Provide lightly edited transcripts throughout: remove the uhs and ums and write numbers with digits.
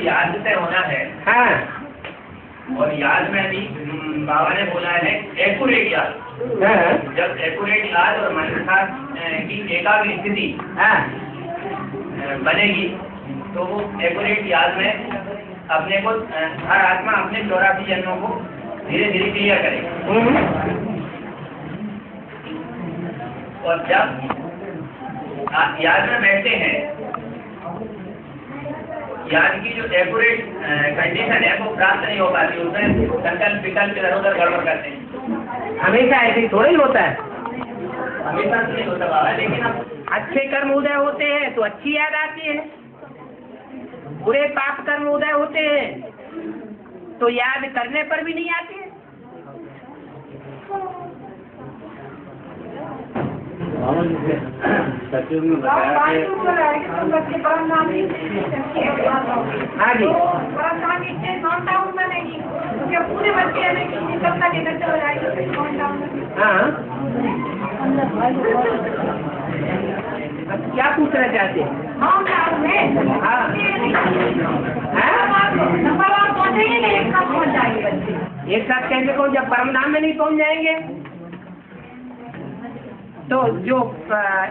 याद से होना है। हाँ। और याद में भी बाबा ने बोला है एक्यूरेट याद। हाँ। जब एक्यूरेट याद और मनसा की एकाग्र स्थिति बनेगी तो वो एक्यूरेट याद में अपने को हर आत्मा अपने 84 जन्मों को धीरे धीरे क्लियर करेगी। और जब याद में बैठते हैं, याद की जो एक्यूरेट कंडीशन है वो प्राप्त नहीं हो पाती, उसमें संकल्प विकल्प इधर उधर गड़बड़ करते हैं। हमेशा ऐसे ही थोड़ा ही होता है, हमेशा नहीं होता बाबा, लेकिन अब अच्छे कर्म उदय होते हैं तो अच्छी याद आती है, बुरे पाप कर्म उदय होते हैं तो याद करने पर भी नहीं आती है। सचिव ने बताया कि हाँ जी, पूरे बच्चे चल जाएंगे। हाँ। क्या पूछना चाहते हैं? हाँ। एक साथ कैसे पहुँच, जब परम धाम में नहीं पहुँच जाएंगे तो जो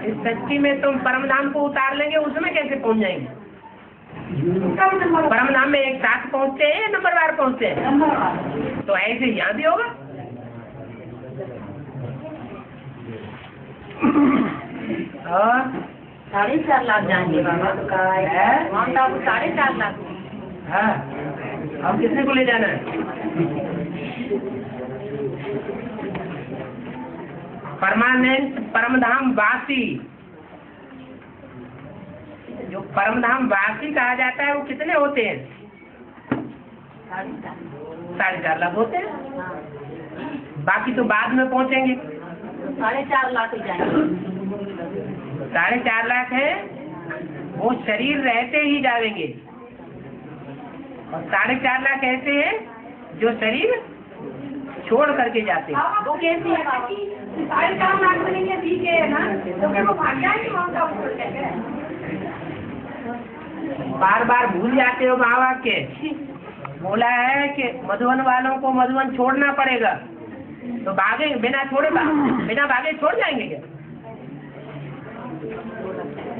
इस सृष्टि में तुम परम धाम को उतार लेंगे उसमें कैसे पहुँच जाएंगे? परम धाम में एक साथ पहुँचते हैं, नंबरवार पहुँचते हैं, तो ऐसे यहाँ भी होगा। और 4.5 लाख जाएंगे बाबा तो का 4.5 लाख। हाँ, अब किसने को ले जाना है? परमानेंट परमधाम वासी, जो परमधाम वासी कहा जाता है वो कितने होते हैं? 4.5 लाख होते हैं। बाकी तो बाद में पहुंचेंगे। 4.5 लाख ही जाएंगे। 4.5 लाख है, वो शरीर रहते ही जाएंगे, और 4.5 लाख ऐसे हैं जो शरीर छोड़ करके जाते हैं। वो कैसे है बाबा? 4.5 लाख बनेंगे, ठीक है ना, तो फिर वो भाग जाएंगे वहाँ का ऊपर कैसे? बार बार भूल जाते हो माँ बाप के। बोला है कि मधुबन वालों को मधुबन छोड़ना पड़ेगा, तो भागे बिना छोड़े, बिना भागे छोड़ जाएंगे क्या?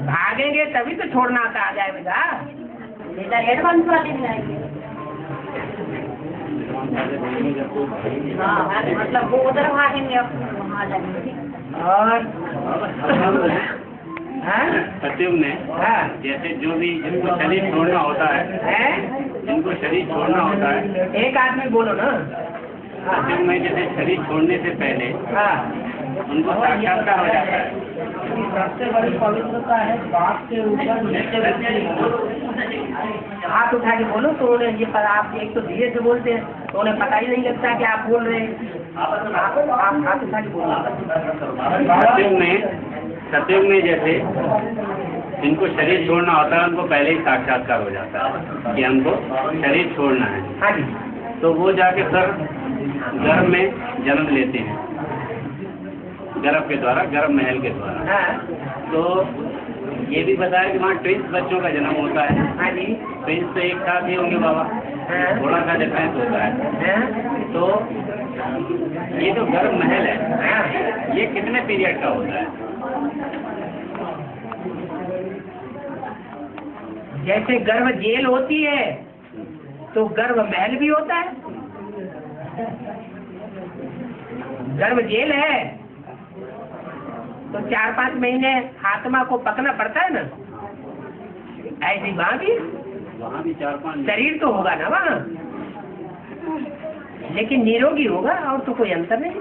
भागेंगे तभी तो छोड़ना आ जाएगा। एडवांस वाले भी आएंगे। हाँ, मतलब वो उधर भागेंगे, वहाँ जाएंगे। और सचिव ने जैसे जो भी जिनको शरीर छोड़ना होता है, जिनको शरीर छोड़ना होता है, एक आदमी बोलो ना। सचिव में जैसे शरीर छोड़ने से पहले उनको साक्षात्कार हो जाता है। सबसे बड़ी पवित्रता है बाप के ऊपर नीचे हाथ उठा के बोलो, तो उन्हें ये पर आप एक तो धीरे से बोलते हैं तो उन्हें पता ही नहीं लगता कि आप बोल रहे हैं। आप हाथ उठा के बोलो। सत्युग में जैसे जिनको शरीर छोड़ना होता है उनको पहले ही साक्षात्कार हो जाता है कि हमको शरीर छोड़ना है। हाँ जी। तो वो जाके फिर गर्भ में जन्म लेते हैं, गर्भ के द्वारा, गर्भ महल के द्वारा। तो ये भी बताया कि वहाँ ट्विंस बच्चों का जन्म होता है। हाँ जी। ट्विंस तो एक साथ ही होंगे बाबा, थोड़ा सा डिफरेंस होता है। तो ये जो गर्भ महल है, ये कितने पीरियड का होता है? जैसे गर्भ जेल होती है तो गर्भ महल भी होता है। गर्भ जेल है तो 4-5 महीने आत्मा को पकना पड़ता है ना, ऐसे वहाँ भी 4-5 शरीर तो होगा ना वहाँ, लेकिन निरोगी होगा, और तो कोई अंतर नहीं।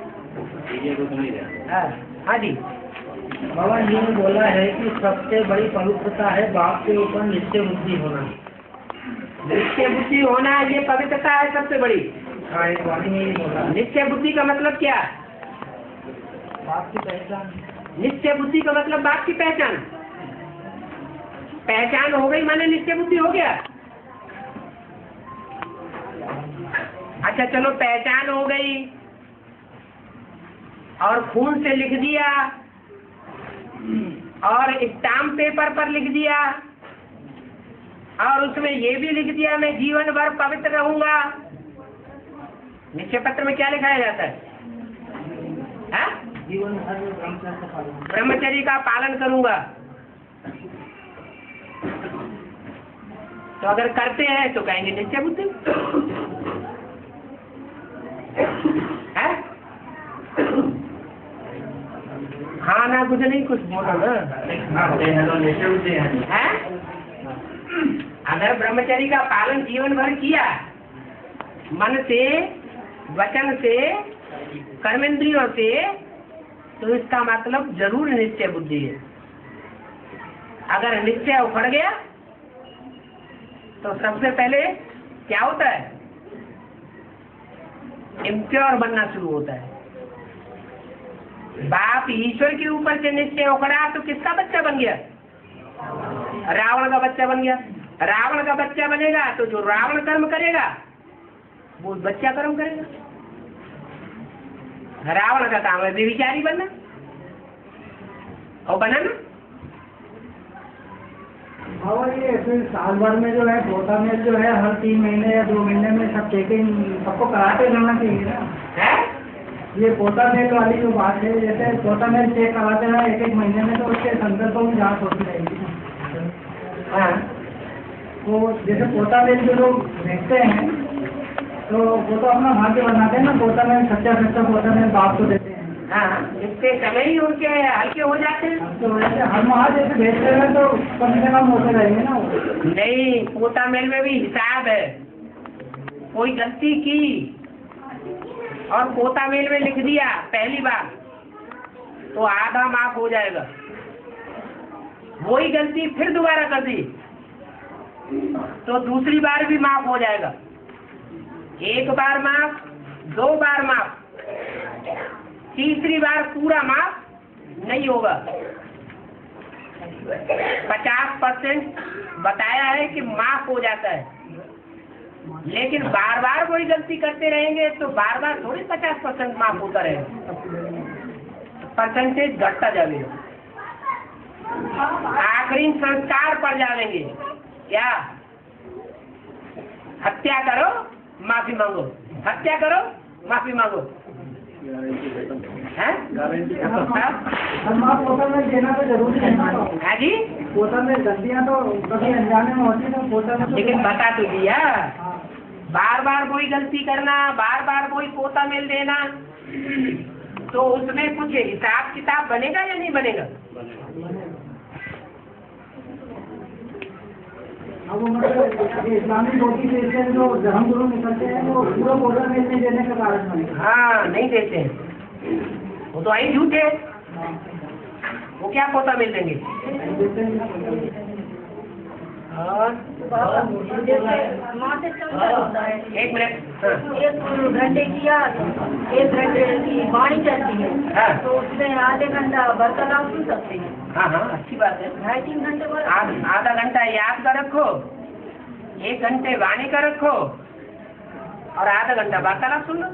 ये रुक नहीं रहा। हाँ जी। बाबा जी ने बोला है कि सबसे बड़ी पवित्रता है बाप के ऊपर निश्चय बुद्धि होना। निश्चय बुद्धि होना ये पवित्रता है सबसे बड़ी। हाँ, एक वाणी में ही बोला। निश्चय बुद्धि का मतलब क्या? बाप की पहचान। निश्चय बुद्धि का मतलब बाप की पहचान। पहचान हो गई माने निश्चय बुद्धि हो गया। अच्छा चलो, पहचान हो गई और खून से लिख दिया और स्टाम्प पेपर पर लिख दिया, और उसमें ये भी लिख दिया मैं जीवन भर पवित्र रहूंगा। निश्चय पत्र में क्या लिखाया जाता है? जीवन भर ब्रह्मचर्य का पालन। ब्रह्मचर्य का पालन करूंगा। तो अगर करते हैं तो कहेंगे निश्चय बुद्धि है। हाँ ना कुछ नहीं, कुछ बोलो ना है। अगर ब्रह्मचर्य का पालन जीवन भर किया, मन से, वचन से, कर्मेंद्रियों से, तो इसका मतलब जरूर निश्चय बुद्धि है। अगर निश्चय उखड़ गया तो सबसे पहले क्या होता है? इम्प्योर बनना शुरू होता है। बाप ईश्वर के ऊपर से निश्चय उखड़ा तो किसका बच्चा बन गया? रावण का बच्चा बन गया। रावण का बच्चा बनेगा तो जो रावण कर्म करेगा वो बच्चा कर्म करेगा। रावण का काम है व्यभिचारी बनना, और बना ना। और ये फिर साल भर में जो है पोता मेल जो है हर 3 महीने या 2 महीने में सब चेकिंग सबको कराते रहना चाहिए ना है? ये पोता मेल वाली जो बात है, जैसे पोता मेल चेक कराते हैं 1-1 महीने में, तो उसके संदर्भों में जांच होती रहेगी। हाँ, तो जैसे पोता मेल जो लोग देखते हैं तो वो तो अपना भाग्य बनाते हैं ना, पोता मेल सच्चा पोता मेल बाप को देते हैं। हाँ, इससे समय ही उनके हल्के हो जाते हैं। तो वैसे हर माह जैसे भेजते हैं तो कम से कम होते रहेंगे ना वो। नहीं, पोता मेल में भी हिसाब है। कोई गलती की और पोता मेल में लिख दिया पहली बार तो आधा माफ हो जाएगा। वही गलती फिर दोबारा कर दी तो दूसरी बार भी माफ हो जाएगा। 1 बार माफ, 2 बार माफ, तीसरी बार पूरा माफ नहीं होगा। 50% बताया है कि माफ हो जाता है, लेकिन बार बार वही गलती करते रहेंगे तो बार बार थोड़ी 50% माफ होता रहेगा, परसेंटेज घटता जाएगा। आखिरी संस्कार पड़ जाएंगे। क्या? हत्या करो माफी मांगो, हत्या करो माफी मांगो, है? हर माह पोता मेल देना तो जरूरी है ना। हाँ जी, पोता मेल गलतियाँ तो कभी अनजाने में होती है, तो पोता मेल लेकिन बता तो दिया। बार बार वही गलती करना, बार बार वही पोता मेल देना, तो उसमें कुछ हिसाब किताब बनेगा या नहीं बनेगा? अब मतलब इस्लामी रोटी से जो धर्म गुरु निकलते हैं वो पूरा पोता मेल नहीं देने का कारण बनेगा। हाँ, नहीं देते हैं, वो तो आई झूठे। वो क्या पोता मेल देंगे? और जैसे माँ से संकल्प होता है, 1 मिनट। 1 घंटे किया, 1 घंटे की वाणी चलती है, हाँ। तो उसमें आधे घंटा वार्तालाप सुन सकते हैं। हाँ हाँ, अच्छी बात है। 2.5-3 घंटे बाद आधा घंटा याद का रखो, 1 घंटे वाणी का रखो, और आधा घंटा वार्तालाप सुन लो।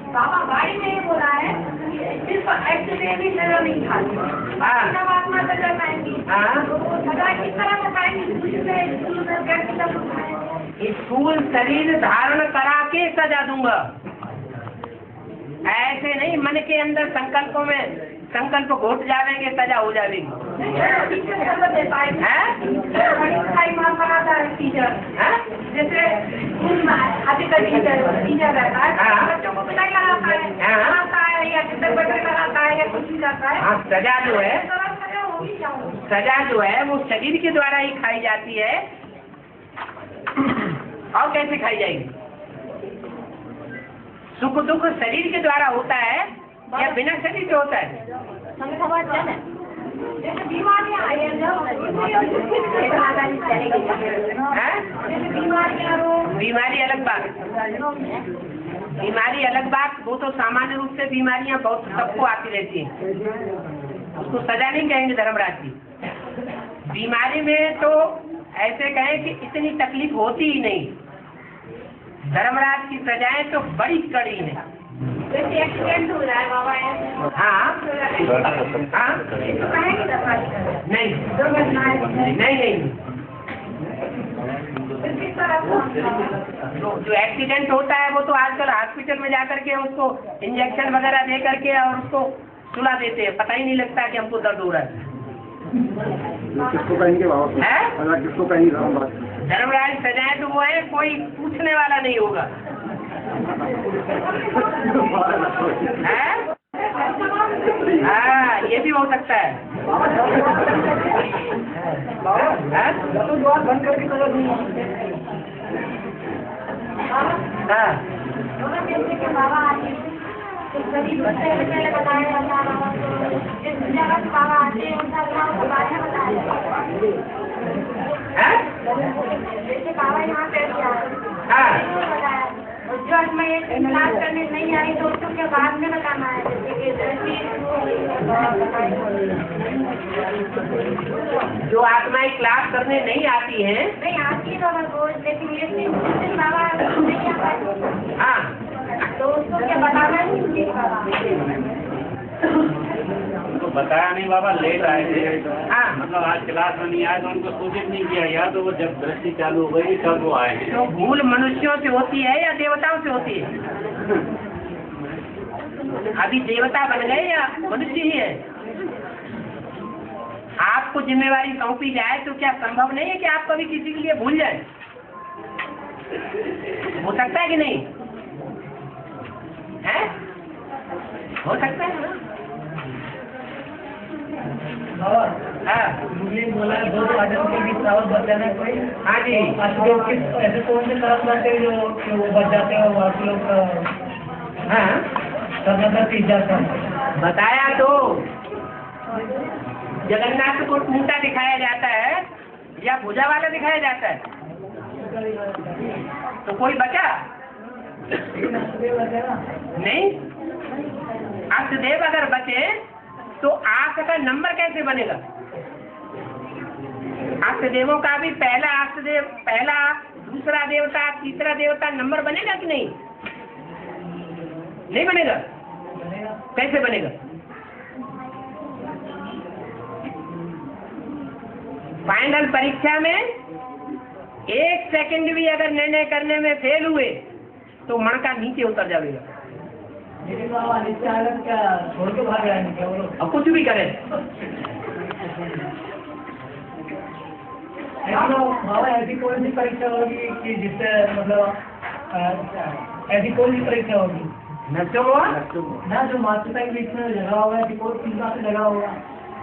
बाबा गाड़ी में ये बोला है कि सिर्फ ऐसे में भी सजा नहीं खाती, जब आत्मा सजा पाएंगी तो वो सजा किस तरह से पाएंगी? स्कूल में कैसे सब उठाएंगे? स्थूल शरीर धारण करा के सजा दूंगा, ऐसे नहीं मन के अंदर संकल्पों में संकल्प घोट जावेंगे, सजा हो जाएगी। टीचर जैसे टीचर रहता है, बच्चों को पिटाई लगाता है या चित्र बटर लगाता है या कुछ भी करता है। हाँ, सजा जो है, सजा होगी क्या? सजा जो है वो शरीर के द्वारा ही खाई जाती है। और कैसे खाई जाएगी? सुख दुख शरीर के द्वारा होता है या बिना शरीर के होता है? जैसे बीमारियाँ आई हैं, बीमारी अलग बात, बीमारी अलग बात। वो तो सामान्य रूप से बीमारियां बहुत सबको आती रहती हैं, उसको सजा नहीं कहेंगे धर्मराज जी। बीमारी में तो ऐसे कहें कि इतनी तकलीफ होती ही नहीं। धर्मराज की सजाएं तो बड़ी कड़ी है। जैसे एक्सीडेंट हो रहा है बाबा, हाँ हाँ, तो कहेंगे नहीं दुर्घटना नहीं नहीं, किस तरह से जो एक्सीडेंट होता है वो तो आजकल हॉस्पिटल में जाकर के उसको इंजेक्शन वगैरह दे करके और उसको सुला देते हैं, पता ही नहीं लगता कि हमको दर्द हो रहा है। किसको कहेंगे बाबा? हैं? किसको कहेंगे? धर्मराज सजाए तो वो है, कोई पूछने वाला नहीं होगा। हैं? हाँ, ये भी हो सकता है। तो द्वार बंद करके चलो नहीं। हाँ, बाबा आते गरीब बच्चे पहले बताया जाता है, जिस जगह से बाबा आते हैं उनका नाम बताया बताया। हैं? जैसे बाबा यहाँ पे हाँ, बताया, और जो मैं इलाज करने नहीं आई तो उसको क्या बाद में बताना है, जैसे कि जो आत्माएं क्लास करने नहीं आती हैं, नहीं आती है बाबा को, लेकिन ये दिन बाबा नहीं आता हाँ, तो उसको क्या बताना है बाबा? तो बताया नहीं बाबा, लेट आए थे। हाँ। मतलब आज क्लास में नहीं आए तो उनको सूचित नहीं किया गया, तो वो जब दृष्टि चालू हो गई तब वो आए। तो भूल मनुष्यों से होती है या देवताओं से होती है? अभी देवता बन गए या मनुष्य ही है? आपको जिम्मेवारी सौंपी जाए तो क्या संभव नहीं है कि आप कभी किसी के लिए भूल जाए? हो सकता है कि नहीं है? हो सकता है ना? हाँ, मुझे बोला दो आदमी के बीच सावध बच जाना है कोई। हाँ जी, ऐसे कौन से तरफ जाते हैं जो वो बच जाते हैं, आप लोग हाँ, मतलब सीख जाते हैं। बताया तो जगन्नाथ को टूटा दिखाया जाता है या भुजा वाला दिखाया जाता है, तो कोई बचा नहीं। अष्टदेव अगर बचे तो आंख का नंबर कैसे बनेगा? अष्टदेवों का भी पहला अष्टदेव, पहला, दूसरा देवता, तीसरा देवता नंबर बनेगा कि नहीं? नहीं बनेगा। कैसे बनेगा? फाइनल परीक्षा में 1 सेकंड भी अगर निर्णय करने में फेल हुए तो मणका नीचे उतर जाएगा। लेकिन बाबा नीचे आकर क्या छोड़ के भाग जाएंगे क्या वो लोग? अब कुछ भी करें। बाबा ऐसी कौन सी परीक्षा होगी कि जिससे मतलब ऐसी कौन सी परीक्षा होगी नष्ट हुआ ना जो मातृता के बीच में झगड़ा होगा, ऐसी कौन किस बात से झगड़ा होगा?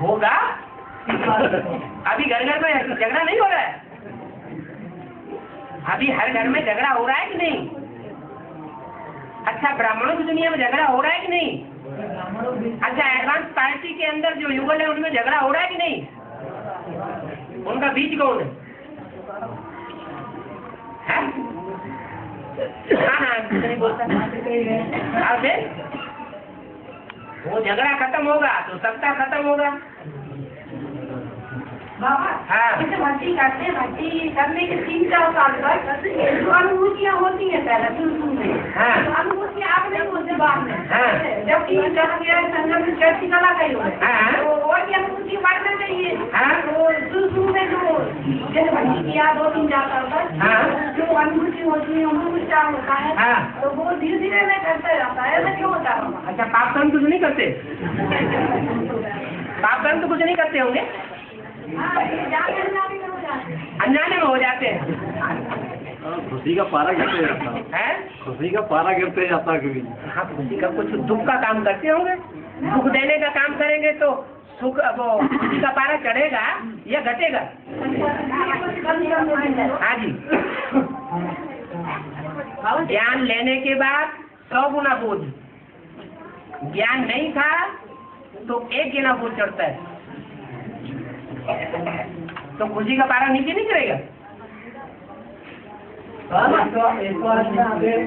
होगा। किस बात से? अभी घर घर में झगड़ा नहीं हो रहा है? अभी हर घर में झगड़ा हो रहा है कि नहीं? अच्छा, ब्राह्मणों की दुनिया में झगड़ा हो रहा है कि नहीं? अच्छा, एडवांस पार्टी के अंदर जो युगल है उनमें झगड़ा हो रहा है कि नहीं? उनका बीज कौन है? हाँ, नहीं बोलता। अब वो झगड़ा खत्म होगा तो सत्ता खत्म होगा। बाबा हाँ। जैसे भर्ती करते हैं, भर्ती करने के 3-4 साल पर जो अनुभूतियाँ होती है पहले शुरू में, हाँ। तो अनुभूतियाँ आप नहीं बोलते बाद में, हाँ। जबकि संगम में कैसी कला गई हो, हाँ। तो और की अनुभूति बढ़ना चाहिए। हाँ। तो शुरू में जो जैसे भर्ती किया 2-3-4 साल पर, हाँ। जो अनुभूति होती है उनको क्या होता है, हाँ। तो वो धीरे धीरे में करता जाता है। ऐसा क्यों होता है? अच्छा, पाप कर्म कुछ नहीं करते? पाप कर्म तो कुछ नहीं करते होंगे, अनजाने में हो जाते हैं। खुशी का पारा गिरते जाता है? खुशी का पारा गिरते जाता कभी। हाँ, खुशी का कुछ दुख का काम करते होंगे। दुख देने का काम करेंगे तो सुख, वो खुशी का पारा चढ़ेगा या घटेगा? हाँ जी। ज्ञान लेने के बाद 100 गुना बोझ, ज्ञान नहीं था तो 1 गुना बोझ चढ़ता है। तो खुशी का पारा नीचे नहीं गिरेगा?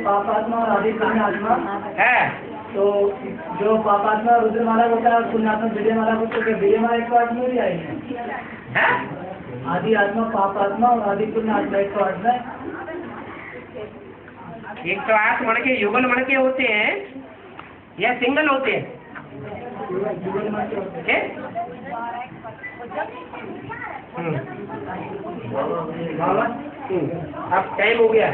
पापात्मा और आदि पुण्यात्मा है। तो जो पापात्मा रुद्रमाला होता है और पुण्यात्मा विजयमाला होता है, विजयमाला 108 में भी आएगी। है? आदि आत्मा पापात्मा और आदि पुण्यात्मा 108 में। 108 मणके युगल मणके होते हैं या सिंगल होते हैं? बाबा अब टाइम हो गया।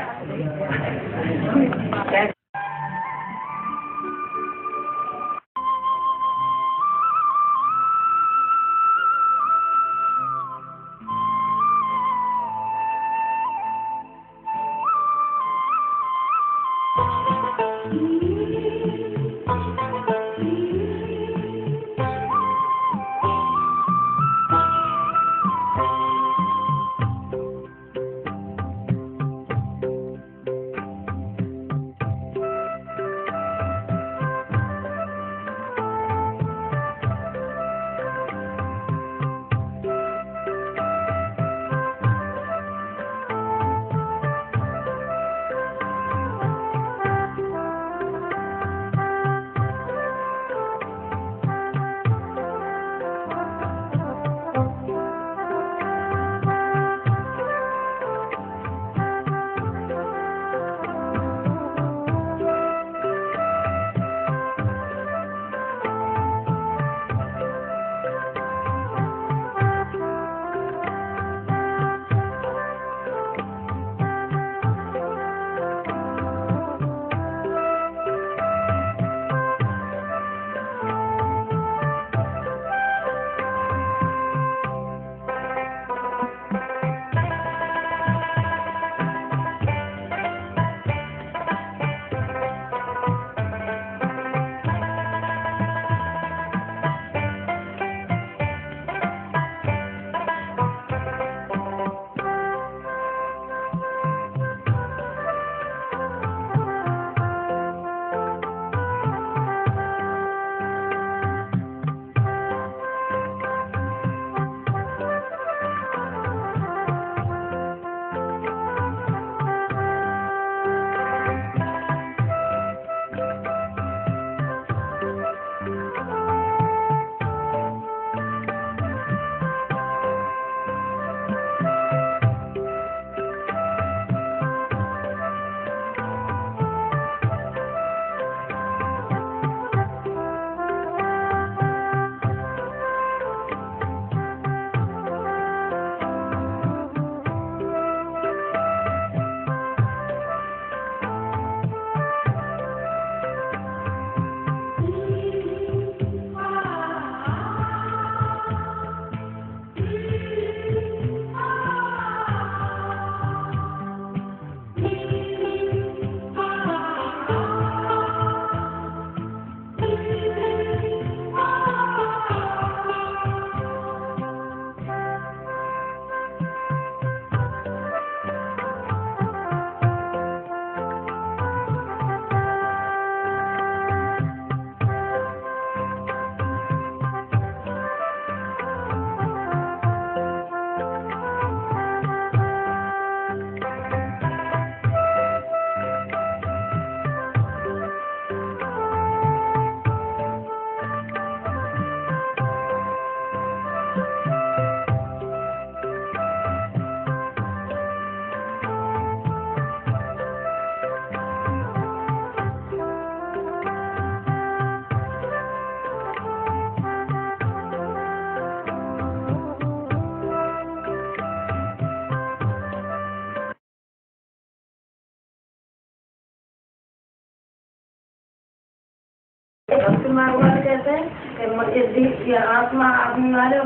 भक्ति मार्ग वाले कहते हैं कि आत्मा आदमी वाले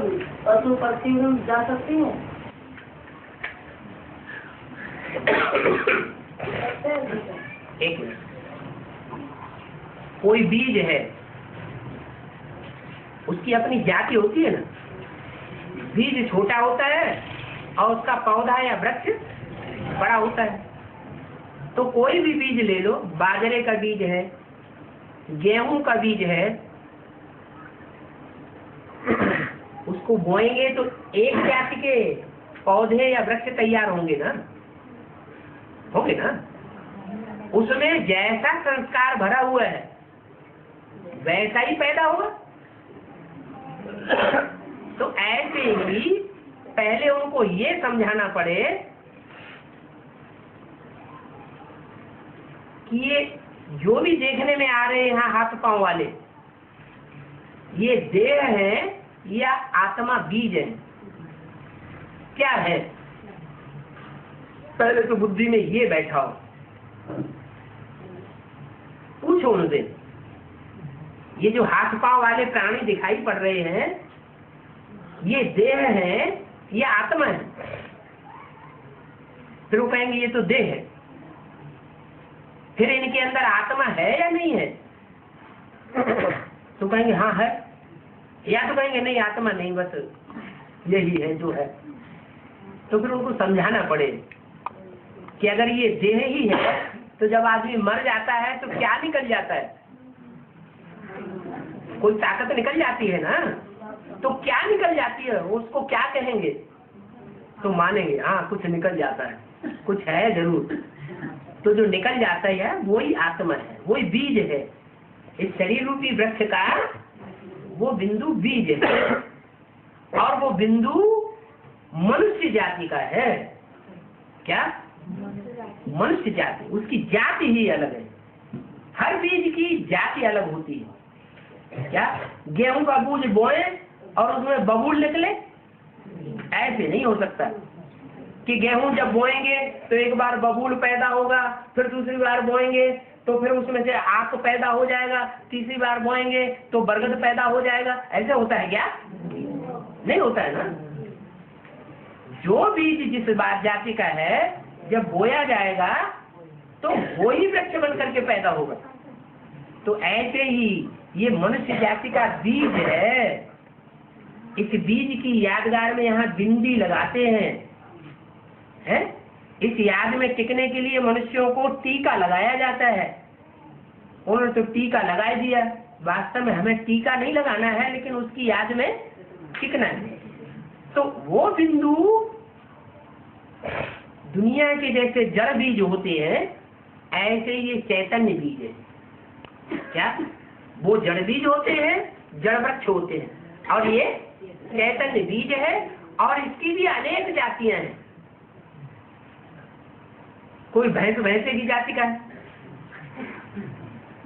पशु पक्षी जा सकती हूँ। एक मिनट, कोई बीज है उसकी अपनी जाति होती है ना। बीज छोटा होता है और उसका पौधा या वृक्ष बड़ा होता है। तो कोई भी बीज ले लो, बाजरे का बीज है, गेहूं का बीज है, उसको बोएंगे तो एक जाति के पौधे या वृक्ष तैयार होंगे ना, होंगे ना। उसमें जैसा संस्कार भरा हुआ है वैसा ही पैदा होगा। तो ऐसे ही पहले उनको ये समझाना पड़े कि ये जो भी देखने में आ रहे हैं यहाँ हाथ पांव वाले, ये देह है या आत्मा बीज है, क्या है? पहले तो बुद्धि में ये बैठाओ, पूछो उनसे, ये जो हाथ पांव वाले प्राणी दिखाई पड़ रहे हैं, ये देह है, ये आत्मा है? फिर वो कहेंगे ये तो देह है। फिर इनके अंदर आत्मा है या नहीं है? तो कहेंगे हाँ है, या तो कहेंगे नहीं आत्मा नहीं, बस यही है जो है। तो फिर उनको समझाना पड़े कि अगर ये देह ही है तो जब आदमी मर जाता है तो क्या निकल जाता है? कोई ताकत निकल जाती है ना, तो क्या निकल जाती है, उसको क्या कहेंगे? तो मानेंगे हाँ कुछ निकल जाता है, कुछ है जरूर। तो जो निकल जाता है वही आत्मा है, वही बीज है। इस शरीर रूपी वृक्ष का वो बिंदु बीज है, और वो बिंदु मनुष्य जाति का है। क्या? मनुष्य जाति, उसकी जाति ही अलग है। हर बीज की जाति अलग होती है। क्या? गेहूं का बीज बोए और उसमें बबूल निकले? ऐसे नहीं हो सकता कि गेहूं जब बोएंगे तो एक बार बबूल पैदा होगा, फिर दूसरी बार बोएंगे तो फिर उसमें से आक पैदा हो जाएगा, तीसरी बार बोएंगे तो बरगद पैदा हो जाएगा। ऐसे होता है क्या? नहीं होता है ना। जो बीज जिस बात जाति का है, जब बोया जाएगा तो वही वृक्ष बन करके पैदा होगा। तो ऐसे ही ये मनुष्य जाति का बीज है। इस बीज की यादगार में यहाँ बिंदी लगाते हैं। इस याद में टिकने के लिए मनुष्यों को टीका लगाया जाता है। उन्होंने तो टीका लगा दिया, वास्तव में हमें टीका नहीं लगाना है, लेकिन उसकी याद में टिकना है। तो वो बिंदु दुनिया के जैसे जड़ बीज होते हैं, ऐसे ये चैतन्य बीज है। क्या? वो जड़ बीज होते हैं, जड़ वृक्ष होते हैं, और ये चैतन्य बीज है। और इसकी भी अनेक जातियां हैं। कोई भैंसे की जाति का है,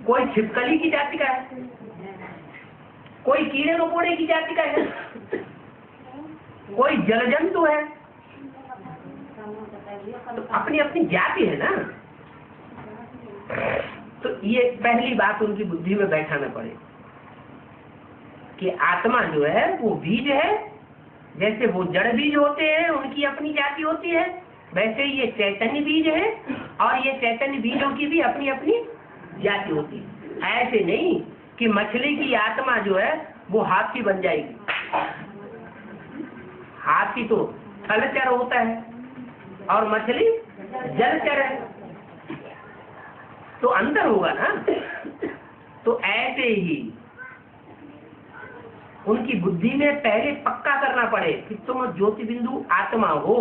कोई छिपकली की जाति का है, कोई कीड़े मकोड़े की जाति का है, कोई जल जंतु है। तो अपनी अपनी जाति है ना। तो ये पहली बात उनकी बुद्धि में बैठाना पड़े कि आत्मा जो है वो बीज है। जैसे वो जड़ बीज होते हैं, उनकी अपनी जाति होती है, वैसे ये चैतन्य बीज है, और ये चैतन्य बीजों की भी अपनी अपनी जाति होती है। ऐसे नहीं कि मछली की आत्मा जो है वो हाथी बन जाएगी। हाथी तो थलचर होता है और मछली जलचर है, तो अंतर होगा ना। तो ऐसे ही उनकी बुद्धि में पहले पक्का करना पड़े कि तुम ज्योति बिंदु आत्मा हो,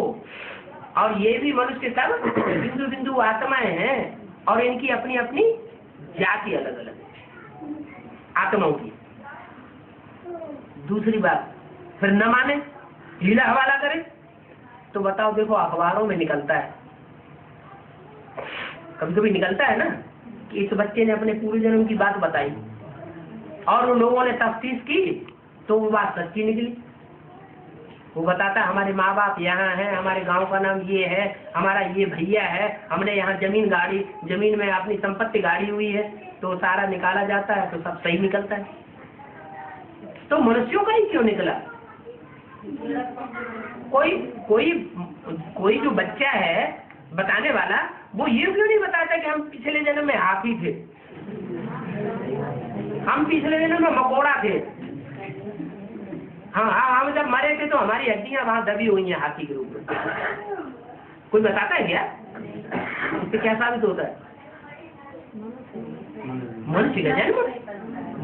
और ये भी मनुष्य सब बिंदु बिंदु आत्माएं हैं, और इनकी अपनी अपनी जाति अलग अलग है आत्माओं की। दूसरी बात, फिर न माने, ढीला हवाला करे, तो बताओ, देखो अखबारों में निकलता है, कभी कभी निकलता है ना कि इस बच्चे ने अपने पूर्व जन्म की बात बताई, और उन लोगों ने तफ्तीश की तो वो बात सच्ची निकली। वो बताता हमारे माँ बाप यहाँ हैं, हमारे गांव का नाम ये है, हमारा ये भैया है, हमने यहाँ जमीन में अपनी संपत्ति गाड़ी हुई है, तो सारा निकाला जाता है तो सब सही निकलता है। तो मनुष्यों का ही क्यों निकला? कोई जो बच्चा है बताने वाला, वो ये क्यों नहीं बताता कि हम पिछले जन्म में हाथी थे, हम पिछले जन्म में मकोड़ा थे, हाँ हम जब मरे थे तो हमारी हड्डियां वहां दबी हुई हैं हाथी के रूप में। कोई बताता है क्या? इससे क्या साबित होता है? मनुष्य का जन्म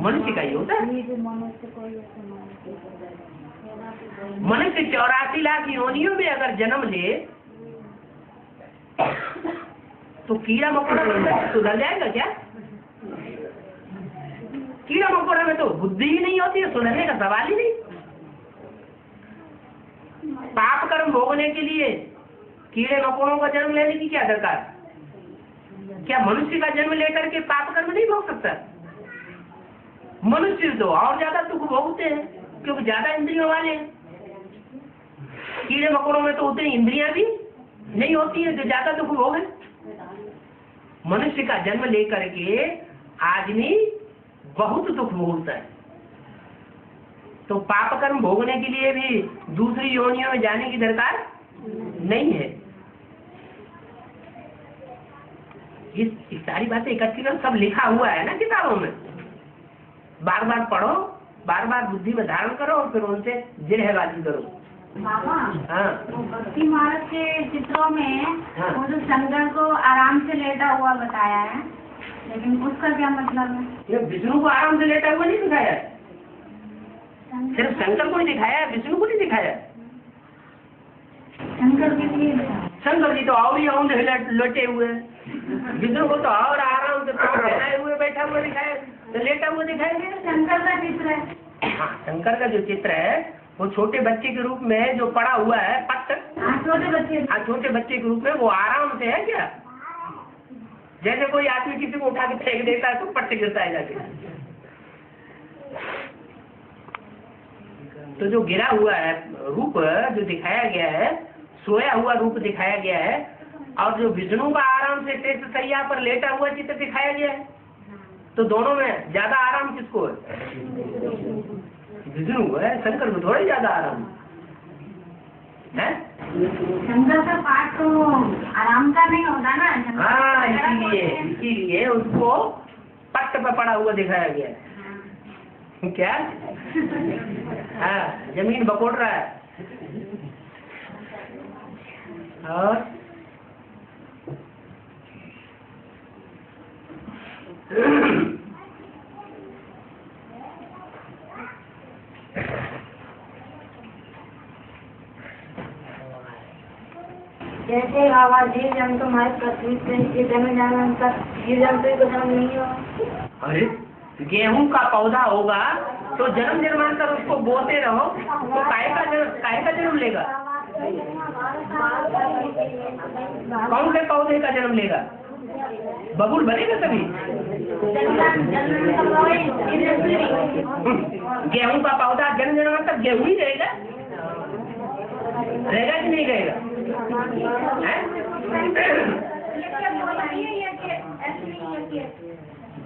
मनुष्य का ही होता है। मनुष्य 84 लाख योनियों में अगर जन्म ले तो कीड़ा मकोड़ा सुधर जाएगा क्या? कीड़ा मकोड़ा में तो बुद्धि ही नहीं होती है, सुधरने का सवाल ही नहीं। पाप कर्म भोगने के लिए कीड़े मकोड़ों का जन्म लेने की क्या दरकार? क्या मनुष्य का जन्म लेकर के पाप कर्म नहीं भोग सकता? मनुष्य तो और ज्यादा दुख भोगते हैं क्योंकि ज्यादा इंद्रियों वाले हैं। कीड़े मकोड़ों में तो उतनी इंद्रियां भी नहीं होती है, जो ज्यादा दुख भोग है। मनुष्य का जन्म लेकर के आदमी बहुत दुख भोगता है, तो पाप कर्म भोगने के लिए भी दूसरी योनियों में जाने की दरकार नहीं है। ये सारी बातें इकट्ठी कर सब लिखा हुआ है ना किताबों में, बार बार पढ़ो, बार बार बुद्धि में धारण करो और फिर उनसे जिरहबाजी करो। बाबा, हाँ वो भक्ति मार्ग के चित्रों में हाँ। वो जो शंकर को आराम से लेटा हुआ बताया है, लेकिन उसका क्या मतलब है? ये विष्णु को आराम से लेटा हुआ नहीं दिखाया है, सिर्फ शंकर को ही दिखाया है, विष्णु को नहीं दिखाया है। शंकर के लिए शंकर जी तो और ही औंधे लेटे हुए, विष्णु को तो और आराम से पहनाए हुए बैठा हुआ दिखाया, तो लेटा हुआ दिखाएंगे। शंकर का चित्र है। हाँ, शंकर का जो चित्र है वो छोटे बच्चे के रूप में जो पड़ा हुआ है पत्थर, छोटे बच्चे, छोटे बच्चे के रूप में वो आराम से है क्या? जैसे कोई आदमी किसी को उठा के फेंक देता है तो पट्टे गिरता है जाके। तो जो गिरा हुआ है रूप जो दिखाया गया है, सोया हुआ रूप दिखाया गया है, और जो विष्णु का आराम से तीर्थ सैया पर लेटा हुआ चित्र दिखाया गया है, तो दोनों में ज्यादा आराम किसको है? विष्णु को है, शंकर को थोड़ा ज्यादा आराम है। शंकर का पाठ तो आराम का नहीं होता ना। हाँ, इसीलिए उसको पट्ट पे पड़ा हुआ दिखाया गया है। क्या? हाँ, जमीन बकोड़ रहा है। और जैसे बाबा जीव जंतु हमारे पृथ्वी पे ये जन्म जाना जीव जंतु को जन्म नहीं हो। अरे गेहूं का पौधा होगा तो जन्म निर्माण कर उसको बोते रहो तो काय का जन्म लेगा? कौन से पौधे का जन्म लेगा? बबूल बनेगा कभी? गेहूं का पौधा जन्म निर्माण तक गेहूं ही रहेगा, रहेगा कि नहीं रहेगा?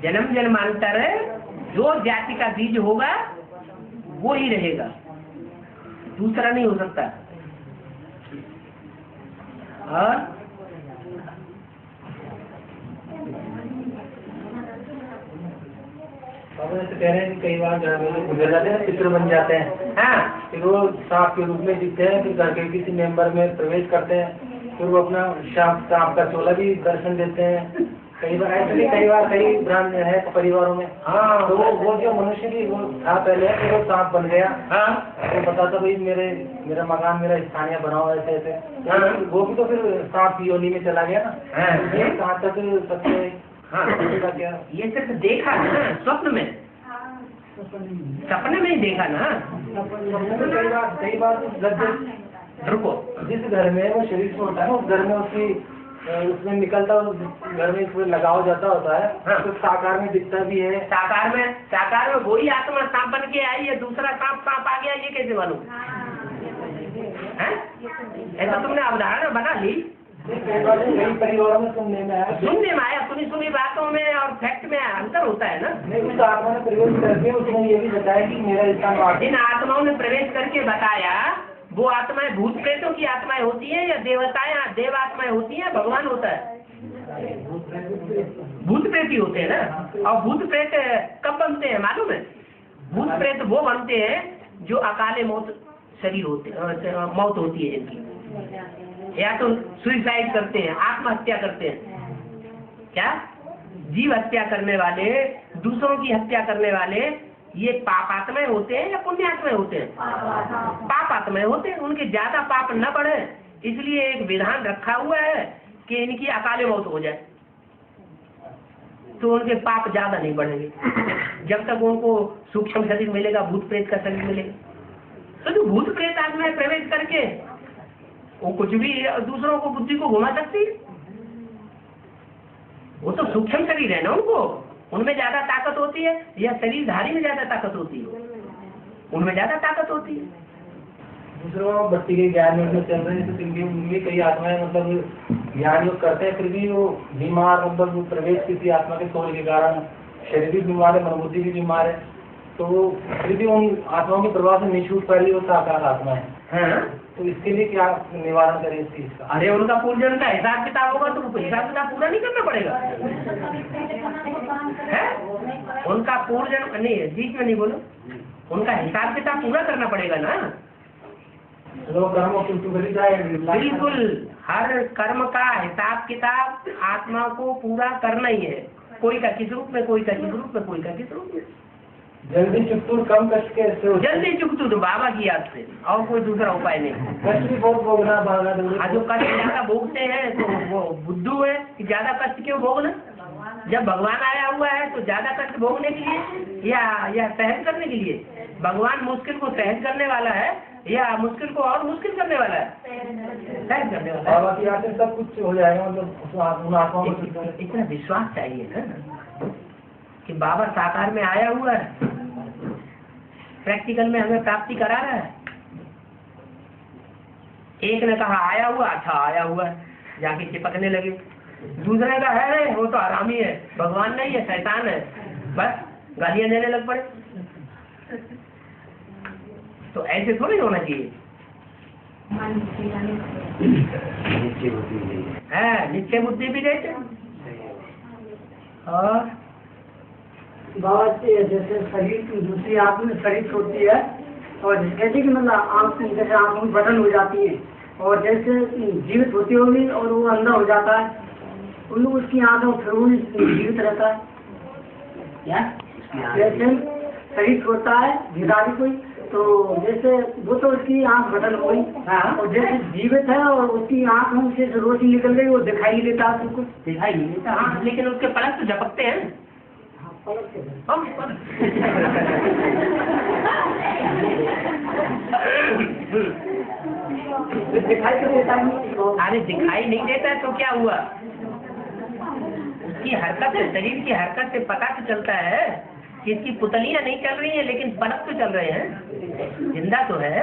जन्म जन्मांतर जो जाति का बीज होगा वो ही रहेगा, दूसरा नहीं हो सकता। और जैसे कह रहे हैं कि कई बार घर में गुजर जाते हैं, चित्र बन जाते हैं। हाँ, फिर वो सांप के रूप में दिखते हैं, फिर घर के किसी मेंबर में प्रवेश करते हैं, फिर वो अपना सांप का चोला भी दर्शन देते हैं। कई बार ऐसे भी कई ब्राह्मण है परिवारों में। हाँ, तो वो जो मनुष्य की वो था पहले, फिर वो सांप बन गया। हाँ, वो बताता भाई मेरा मकान मेरा स्थानीय बनाओ ऐसे ऐसे। हाँ। वो भी तो फिर सांप की योनि में चला गया ना। हाँ। ये कहाँ तक सत्य? हाँ, का क्या? ये सिर्फ देखा ना स्वप्न में, सपने में ही देखा ना। कई बार रुको, जिस घर में वो शरीर से होता है उस घर में उसमें निकलता घर में इसमें लगाव जाता होता है। हाँ। तो साकार में दिखता भी है। साकार में वही आत्मा सांप बन के आई है, दूसरा सांप आ गया, ये कैसे मालूम? है ऐसा तुमने अवधारणा बना ली? कई परिवारों में सुनने में आया, सुनी बातों में और फैक्ट में अंतर होता है ना। नहीं, उस आत्मा ने प्रवेश करके उसने ये भी बताया कि मेरा स्थान जिन आत्माओं ने प्रवेश करके बताया वो आत्माएं भूत प्रेतों की आत्माएं होती हैं या देव आत्माएं होती हैं? भगवान होता है, भूत प्रेत ही होते हैं ना। और भूत प्रेत कब बनते हैं मालूम है? भूत प्रेत वो बनते हैं जो अकाले मौत शरीर होते मौत होती है इनकी, या तो सुसाइड करते हैं, आत्महत्या करते हैं। क्या? जीव हत्या करने वाले, दूसरों की हत्या करने वाले, ये पापात्माएं होते हैं या पुण्यात्माएं होते हैं? पापात्माएं होते हैं। उनके ज्यादा पाप न बढ़े इसलिए एक विधान रखा हुआ है कि इनकी अकाले मौत हो जाए, तो उनके पाप ज्यादा नहीं बढ़ेंगे जब तक उनको सूक्ष्म शरीर मिलेगा, भूत प्रेत का शरीर मिलेगा। तो जो भूत प्रेत आत्माएं प्रवेश करके वो कुछ भी दूसरों को बुद्धि को घुमा सकती है, वो तो सूक्ष्म शरीर है ना, उनमें ज्यादा ताकत होती है या शरीरधारी में ज्यादा ताकत होती है? उनमें ज्यादा ताकत होती है। दूसरों भक्ति के ज्ञान में चल रहे हैं, तो फिर भी उनमें कई आत्माएं मतलब ज्ञान योग करते हैं, फिर भी वो बीमार, मतलब वो प्रवेश किसी आत्मा के सोल के कारण शरीर भी बीमार है, मनोबुद्धि भी बीमार है, तो फिर भी उन आत्माओं के प्रभाव से नहीं छूट पा रही वो साकार आत्मा है। हाँ? तो इसके लिए क्या निवारण करें इस चीज का? अरे उनका पूर्वजन्म का हिसाब किताब होगा तो हिसाब किताब पूरा नहीं करना पड़ेगा है? उनका पूर्वजन्म नहीं है, बीच में नहीं बोलो, उनका हिसाब किताब पूरा करना पड़ेगा ना। लोग कर्म की जाए, बिल्कुल, हर कर्म का हिसाब किताब आत्मा को पूरा करना ही है, कोई का किस रूप में, कोई का किस रूप में, कोई का किस रूप में। जल्दी चुकतुर कम कष्ट कैसे हो? जल्दी चुकतुर बाबा की याद से, और कोई दूसरा उपाय नहीं। कष्ट भी बहुत भोगना बाबा, जो कष्ट ज्यादा भोगते हैं तो वो बुद्धू है कि ज्यादा कष्ट क्यों भोगना। जब भगवान आया हुआ है तो ज्यादा कष्ट भोगने के लिए या सहन करने के लिए। भगवान मुश्किल को सहन करने वाला है या मुश्किल को और मुश्किल करने वाला है? सहन करने वाला है। बाबा की याद से सब कुछ हो जाएगा, मतलब इतना विश्वास चाहिए ना कि बाबा साकार में आया हुआ है, प्रैक्टिकल में हमें प्राप्ति करा रहा है। एक ने कहा आया हुआ, अच्छा आया हुआ है, जाके चिपकने लगे। दूसरे का है वो तो आरामी है, भगवान नहीं है, शैतान है, बस गालियां देने लग पड़े। तो ऐसे थोड़ी होना चाहिए। निश्चय बुद्धि भी देते। और बाबा जैसे शरीर की दूसरी आंख में शरीर होती है, और जैसे कि मतलब आंख जैसे आंखों में बटन हो जाती है, और जैसे जीवित होती होगी और वो अंधा हो जाता है, उन लोग उसकी आंखों फिर वो जीवित रहता है क्या? जैसे शरीर होता है भिखारी कोई, तो जैसे वो तो उसकी आंख बटन हो गई, और जैसे जीवित है और उसकी आंख में से रोशनी निकल गई, वो दिखाई नहीं देता, कुछ दिखाई नहीं देता। हाँ, लेकिन उसके पलक तो झपकते हैं। दिखाई तो देता नहीं। अरे दिखाई नहीं देता है तो क्या हुआ? उसकी हरकत से, शरीर की हरकत से पता तो चलता है कि इसकी पुतलियां नहीं चल रही हैं, लेकिन पलक तो चल रहे हैं, जिंदा तो है,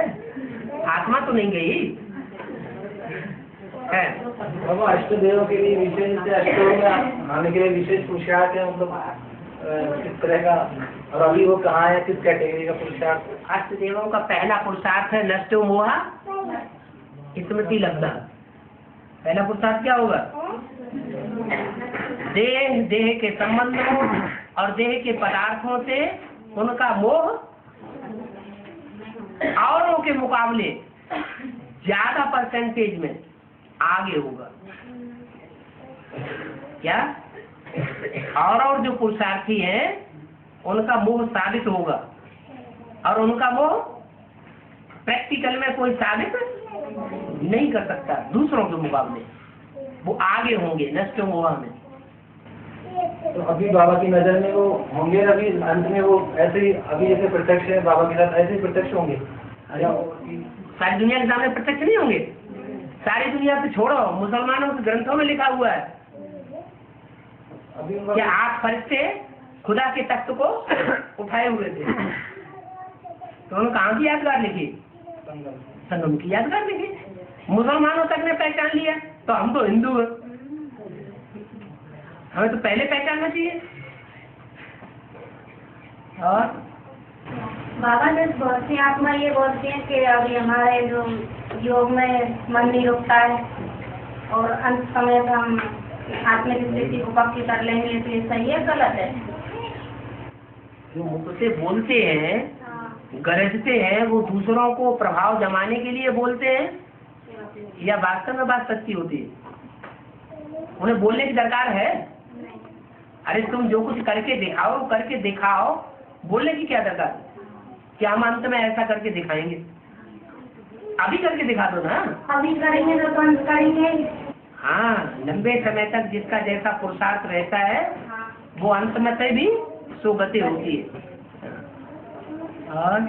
आत्मा तो नहीं गई है। बाबा अष्टदेव के लिए विशेष से अष्टदेव में आने के लिए विशेष पुरुषार्थ है, मतलब किस तरह का, और अभी वो कहाँ है, किस कैटेगरी का पुरुषार्थ? अष्टदेवों का पहला पुरुषार्थ है नष्टो मोहा स्मृति लब्धा। पहला पुरुषार्थ क्या होगा? देह के संबंधों और देह के पदार्थों से उनका मोह औरों के मुकाबले ज्यादा परसेंटेज में आगे होगा। क्या? और जो पुरुषार्थी हैं उनका मोह साबित होगा, और उनका मोह प्रैक्टिकल में कोई साबित नहीं कर सकता दूसरों के मुकाबले, वो आगे होंगे नष्ट मोह में। तो अभी बाबा की नजर में वो होंगे, अभी अंत में वो ऐसे ही अभी जैसे प्रत्यक्ष है बाबा के साथ, ऐसे ही प्रत्यक्ष होंगे। सारी दुनिया के सामने प्रत्यक्ष नहीं होंगे। सारी दुनिया से छोड़ो, मुसलमानों के ग्रंथों में लिखा हुआ है कि आप फरिश्ते खुदा के तख्त को उठाए हुए थे, तो उन्होंने कहाँ की यादगार लिखी? संगम की यादगार लिखी। मुसलमानों तक ने पहचान लिया, तो हम तो हिंदू हैं, हमें तो पहले पहचानना चाहिए। और बाबा जैसे बहुत सी आत्मा ये बोलती हैं कि अभी हमारे जो योग में मन नहीं रुकता है, और अंत समय में हम आत्मिक स्थिति को पक्की कर लेंगे, तो ये सही है गलत है? जो मुख से बोलते हैं, गरजते हैं, वो दूसरों को प्रभाव जमाने के लिए बोलते हैं या वास्तव में बात सच्ची होती है? उन्हें बोलने की दरकार है? अरे तुम जो कुछ करके दिखाओ, बोलने की क्या दरकार? क्या हम अंत में ऐसा करके दिखाएंगे? अभी करके दिखा दो ना। अभी करेंगे तो बंद करेंगे। हाँ, लंबे समय तक जिसका जैसा पुरुषार्थ रहता है वो अंत में से भी सुगति होती है। और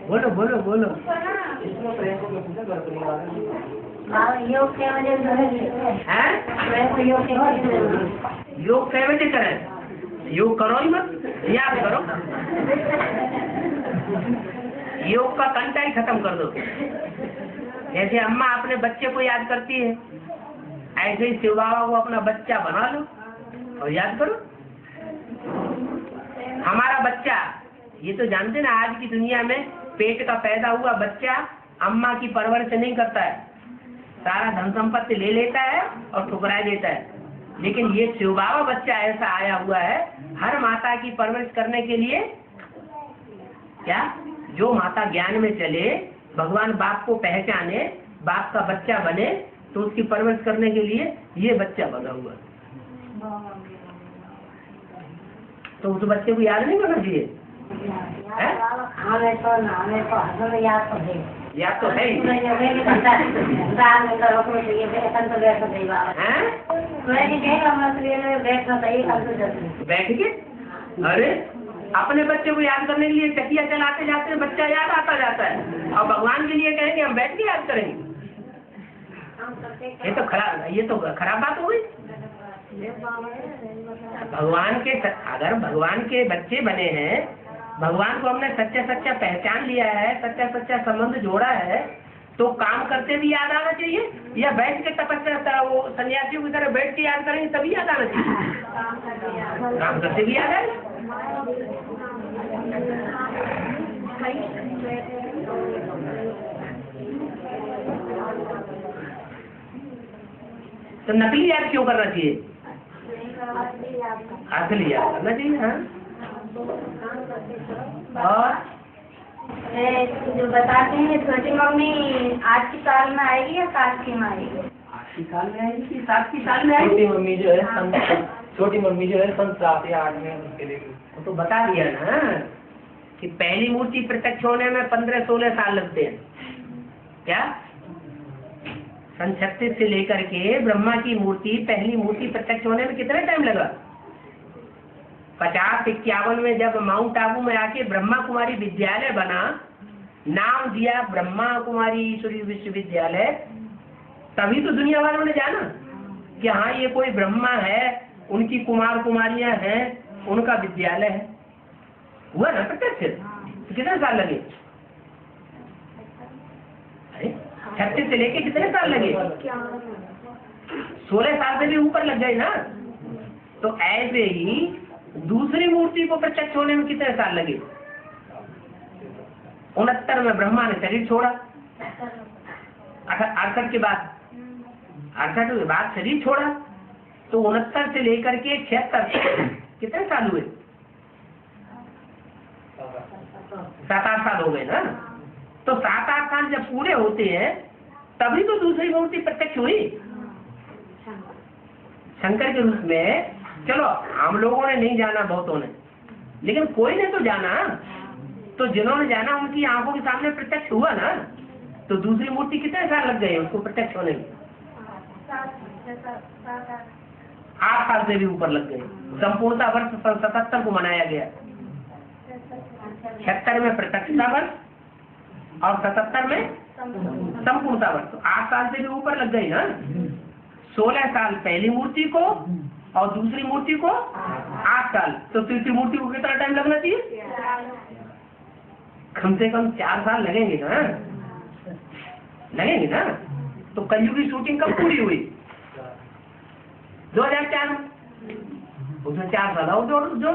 बोलो बोलो बोलो। योग के वजह से योग कै बजे करें? योग करो ही मत, याद करो। योग का कंटा ही खत्म कर दो। जैसे अम्मा अपने बच्चे को याद करती है, ऐसे ही शिव बाबा को अपना बच्चा बना लो और याद करो। हमारा बच्चा, ये तो जानते ना, आज की दुनिया में पेट का पैदा हुआ बच्चा अम्मा की परवरिश नहीं करता है, सारा धन संपत्ति ले लेता है और ठुकरा देता है। लेकिन ये शिव बाबा बच्चा ऐसा आया हुआ है हर माता की परवरिश करने के लिए। क्या? जो माता ज्ञान में चले, भगवान बाप को पहचाने, बाप का बच्चा बने, तो उसकी परवरिश करने के लिए ये बच्चा बना हुआ। तो उस बच्चे को याद नहीं करना चाहिए? याद तो है ही। बैठ के? अरे अपने बच्चे को याद करने के लिए चकिया चलाते जाते बच्चा याद आता जाता है, और भगवान के लिए कहेंगे हम बैठ के याद करेंगे। ये तो खराब बात हो गई। भगवान के, अगर भगवान के बच्चे बने हैं, भगवान को हमने सच्चा सच्चा पहचान लिया है, सच्चा सच्चा संबंध जोड़ा है, तो काम करते भी याद आना चाहिए, या बैठ के तपस्या वो सन्यासियों की तरह बैठ के याद करेंगे तभी याद आना चाहिए? काम करते भी याद आए। तो नकली याद क्यों करना चाहिए? असली याद करना चाहिए। हाँ, और जो बताते हैं छोटी मम्मी आज की साल में आएगी या 7 की में आएगी? 8 की साल में आएगी कि 7 की साल में आएगी? छोटी मम्मी जो है सन 7 या 8 में उसके लिए तो बता दिया ना कि पहली मूर्ति प्रत्यक्ष होने में 15-16 साल लगते हैं। क्या? सन 36 से लेकर के ब्रह्मा की मूर्ति, पहली मूर्ति प्रत्यक्ष होने में कितना टाइम लगा? 50-51 में जब माउंट आबू में आके ब्रह्मा कुमारी विद्यालय बना, नाम दिया ब्रह्मा कुमारी ईश्वरी विश्वविद्यालय, तभी तो दुनिया वालों ने जाना कि हाँ ये कोई ब्रह्मा है, उनकी कुमार कुमारियां हैं, उनका विद्यालय है। हुआ ना प्रत्यक्ष? तो कितने साल लगे? अरे 36 से लेके कितने साल लगे? 16 साल से भी ऊपर लग गए ना। तो ऐसे ही दूसरी मूर्ति को प्रत्यक्ष होने में कितने साल लगे? 69 में ब्रह्मा ने शरीर छोड़ा, 68 के बाद शरीर छोड़ा, तो 69 से लेकर के 76 कितने साल हुए? 7-8 साल हो गए ना। तो 7-8 साल जब पूरे होते हैं तभी तो दूसरी मूर्ति प्रत्यक्ष हुई शंकर के रूप में। चलो हम लोगों ने नहीं जाना, बहुतों ने, लेकिन कोई ने तो जाना। तो जिन्होंने जाना उनकी आंखों के सामने प्रत्यक्ष हुआ ना। तो दूसरी मूर्ति कितने साल लग गए उसको प्रत्यक्ष होने में? 8 साल से भी ऊपर लग गए। संपूर्णता वर्ष 77 को मनाया गया। 76 में प्रत्यक्षता वर्ष और 77 में संपूर्णता वर्ष। तो 8 साल से भी ऊपर लग गई ना। 16 साल पहली मूर्ति को और दूसरी मूर्ति को 8 साल। तो तीसरी मूर्ति को कितना टाइम लगना चाहिए? कम से कम 4 साल लगेंगे ना, लगेंगे ना। तो कलयुग की शूटिंग कब पूरी हुई? 2004 में। उसमें 4 साल और जोड़ दो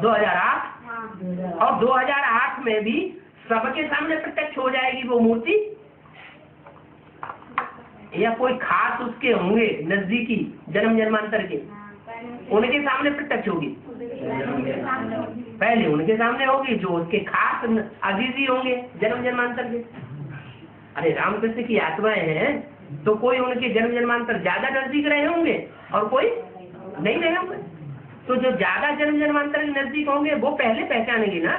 2008। और 2008 में भी सबके सामने प्रत्यक्ष हो जाएगी वो मूर्ति, या कोई खास उसके होंगे नजदीकी जन्म जन्मांतर के, उनके सामने प्रत्यक्ष होगी? पहले उनके सामने होगी जो उसके खास अजीजी होंगे जन्म जन्मांतर के। अरे रामकृष्ण की आत्माएं हैं तो कोई उनके जन्म जन्मांतर ज्यादा नजदीक रहे होंगे और कोई नहीं रहे होंगे। तो जो ज्यादा जन्म जन्मांतर के नजदीक होंगे वो पहले पहचानेंगे ना।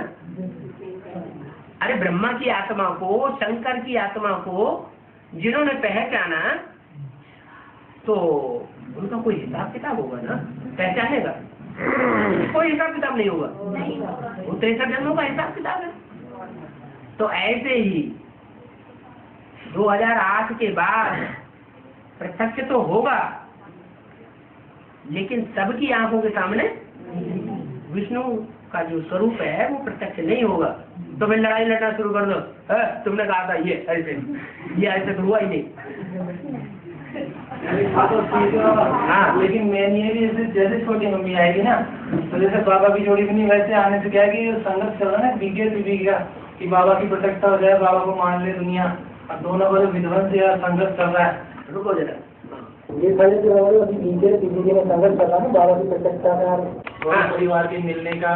अरे ब्रह्मा की आत्मा को, शंकर की आत्मा को जिन्होंने पहचाना तो उनका कोई हिसाब किताब होगा ना पहचानने का। कोई हिसाब किताब नहीं होगा, वो 63 जन्मों का हिसाब किताब है। तो ऐसे ही 2008 के बाद प्रत्यक्ष तो होगा, लेकिन सबकी आंखों के सामने विष्णु का जो स्वरूप है वो प्रत्यक्ष नहीं होगा। तो फिर लड़ाई लड़ना शुरू कर दो, तुमने कहा था ये ऐसे तो हुआ ही नहीं। हाँ, लेकिन मेन ये भी जैसे छोटी मम्मी आएगी ना, तो जैसे बाबा की जोड़ी भी नहीं, वैसे आने से क्या है कि संघर्ष चल रहा है ना बीके बीबी का, कि बाबा की प्रतिष्ठा हो जाए, बाबा को मान ले दुनिया, और दोनों को विध्वंस या संघर्ष चल रहा है। रुको जरा, ये पहले जो है अभी बीके बीबी में संघर्ष चल रहा है ना, बाबा की प्रतिष्ठा का और परिवार के मिलने का,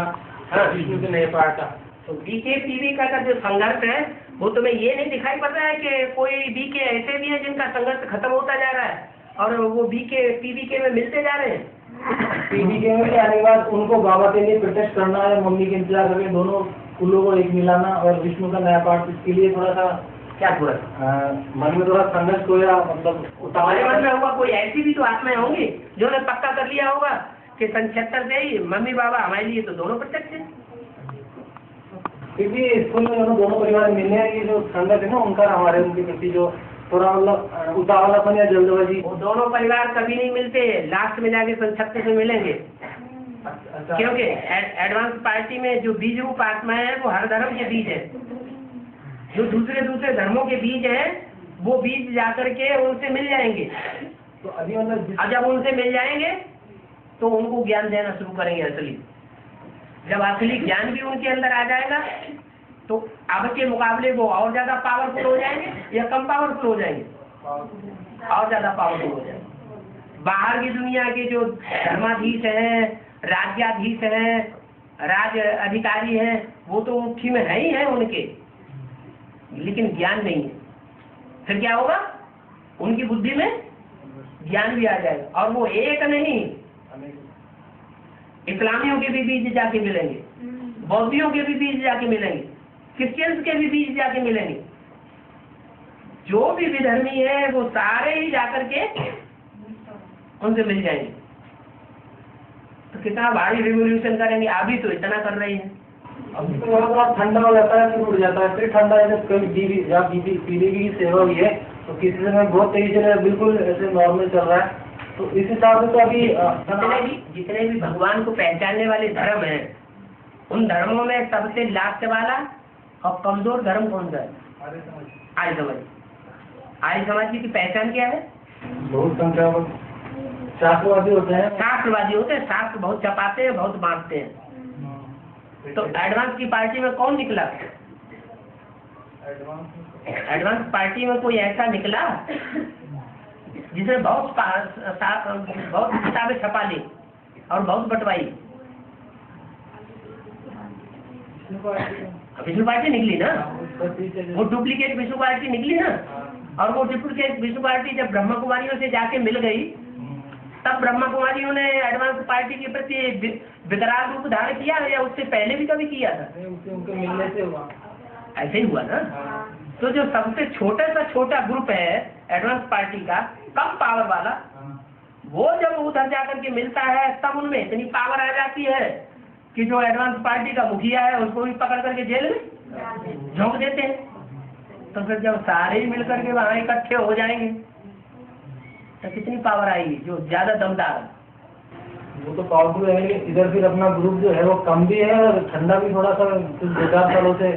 विष्णु के नए पाठ का। तो बीके पीवी का जो संघर्ष है वो तुम्हें ये नहीं दिखाई पड़ रहा है कि कोई बीके ऐसे भी है जिनका संघर्ष खत्म होता जा रहा है और वो बीके पीवीके में मिलते जा रहे हैं। पीवीके में आने के बाद उनको बाबा के लिए प्रोटेस्ट करना है, मम्मी के इंतजार करके दोनों कुलों को एक मिलाना और विष्णु का नया पाठ, इसके लिए थोड़ा सा क्या थोड़ा मन में थोड़ा संघर्ष होया, मतलब तुम्हारे मन में होगा। कोई ऐसी भी तो आत्माएं होंगी जो ने पक्का कर लिया होगा कि 77 से ही मम्मी बाबा हमारे लिए तो दोनों प्रत्यक्ष है। फिर भी स्कूल में दोनों परिवार मिलने हैं, ये जो संघर्ष है ना उनका हमारे उनके प्रति जो थोड़ा मतलब उतावलापन या जल्दबाजी, वो दोनों परिवार कभी नहीं मिलते, लास्ट में जाके 76 में मिलेंगे। क्योंकि एडवांस पार्टी में जो बीज रूप आत्माएं हैं वो हर धर्म के बीज है, जो दूसरे धर्मों के बीज हैं वो बीज जाकर के उनसे मिल जाएंगे। तो अभी मतलब जब उनसे मिल जाएंगे तो उनको ज्ञान देना शुरू करेंगे असली। जब असली ज्ञान भी उनके अंदर आ जाएगा तो अब के मुकाबले वो और ज्यादा पावरफुल हो जाएंगे या कम पावरफुल हो जाएंगे? और ज्यादा पावरफुल हो जाएंगे। बाहर की दुनिया के जो धर्माधीश हैं, राज्याधीश हैं, राज अधिकारी हैं, वो तो मुट्ठी में है ही है उनके, लेकिन ज्ञान नहीं है। फिर क्या होगा? उनकी बुद्धि में ज्ञान भी आ जाएगा और वो एक नहीं, इस्लामियों के भी बीज जाके मिलेंगे, बौद्धियों के भी बीज जाके मिलेंगे, क्रिश्चियंस के भी बीज जाके मिलेंगे। जो भी विधर्मी है वो सारे ही जाकर के उनसे मिल जाएंगे। तो कितना भारी रिवोल्यूशन करेंगे, अभी तो इतना कर रहे हैं। अभी तो थोड़ा ठंडा हो जाता है, फिर उड़ जाता है, फिर ठंडा है। जब कभी पीलीवी की सेवा हुई है तो किसी समय बहुत तेजी से बिल्कुल ऐसे नॉर्मल चल रहा है। तो इस हिसाब से तो अभी जितने भी भगवान को पहचानने वाले धर्म हैं, उन धर्मों में सबसे लास्ट वाला और कमजोर धर्म कौन सा है? आर्य समाज। आर्य समाज की पहचान क्या है? बहुत संख्या में शास्त्रवादी होते हैं। शास्त्र बहुत छपाते हैं, बहुत बांटते हैं। तो एडवांस की पार्टी में कौन निकला? एडवांस पार्टी में कोई ऐसा निकला जिसने बहुत किताबें छपा ली और बहुत बंटवाई। विष्णु पार्टी निकली ना, वो डुप्लीकेट विष्णु पार्टी निकली ना। और वो डुप्लीकेट विष्णु पार्टी जब ब्रह्मा कुमारियों से जाके मिल गई, तब ब्रह्मा कुमारियों ने एडवांस पार्टी के प्रति विकराल रूप धारण किया, या उससे पहले भी कभी किया था? उनके मिलने से हुआ, ऐसे ही हुआ ना। तो जो सबसे छोटा ग्रुप है एडवांस पार्टी का, कम पावर वाला, वो जब उधर जाकर के मिलता है तब उनमें इतनी पावर आ जाती है कि जो एडवांस पार्टी का मुखिया है उसको भी पकड़ करके जेल में झोंक देते हैं। तो फिर जब सारे ही मिलकर के वहां इकट्ठे हो जाएंगे तो कितनी पावर आएगी? जो ज्यादा दमदार है वो तो पावरफुल है। इधर फिर अपना ग्रुप जो है वो कम भी है और ठंडा भी थोड़ा सा, कुछ 2-4 सालों से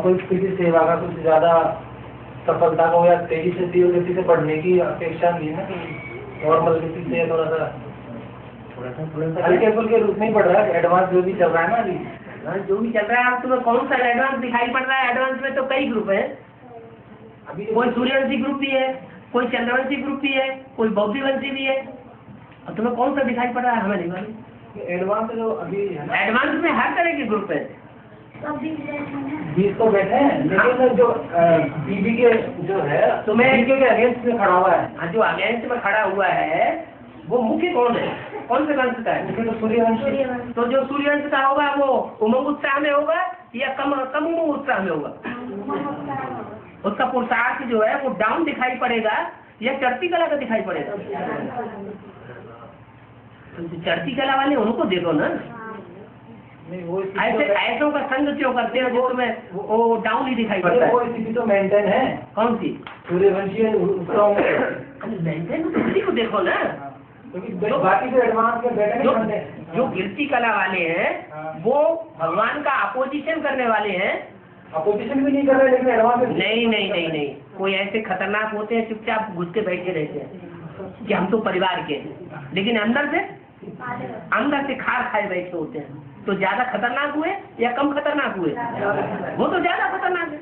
कोई किसी सेवा का कुछ ज्यादा सफलता को या तेजी से तीव्र गति से बढ़ने की अपेक्षा नहीं है ना। नॉर्मल गति से थोड़ा सा हल्के फुल्के रूप में ही बढ़ रहा है। एडवांस जो भी चल रहा है ना अभी, जो भी चल रहा है, आप तुम्हें कौन सा एडवांस दिखाई पड़ रहा है? एडवांस में तो कई ग्रुप है। अभी कोई सूर्यवंशी ग्रुप भी है, कोई चंद्रवंशी ग्रुप भी है, कोई बौद्धिवंशी भी है। और तुम्हें कौन सा दिखाई पड़ रहा है? हमें नहीं मालूम। एडवांस जो अभी है ना, एडवांस में हर तरह के ग्रुप है। 20 तो बैठे हैं, लेकिन जो बीबी के जो है तुम्हें के अगेंस्ट में खड़ा हुआ है, जो अगेंस्ट में खड़ा हुआ है वो मुख्य कौन है? कौन से वंश का है? तो सूर्यवंशी। तो जो सूर्यवंश का होगा वो उमंग उत्साह में होगा या कम उमंग उत्साह में होगा? उसका पुरुषार्थ जो है वो डाउन दिखाई पड़ेगा या चढ़ती कला का दिखाई पड़ेगा? तो चढ़ती कला वाले उनको देखो ना। ऐसों का संग क्यों करते हो जो तुम्हें वो डाउन ही दिखाई पड़ता है? वो स्थिति तो मेंटेन है। कौन सी? सूर्यवंशी मेंटेन तो को देखो ना। क्योंकि बाकी से एडवांस के बेटे नहीं बनते। जो गिरती कला वाले हैं वो भगवान का अपोजिशन करने वाले हैं। अपोजिशन भी नहीं कर रहे लेकिन एडवांस नहीं, कोई ऐसे खतरनाक होते हैं चुपचाप घुस के बैठे रहते हैं कि हम तो परिवार के हैं, लेकिन अंदर से खार खाए बैठे होते हैं। तो ज्यादा खतरनाक हुए या कम खतरनाक हुए? वो तो ज्यादा खतरनाक है।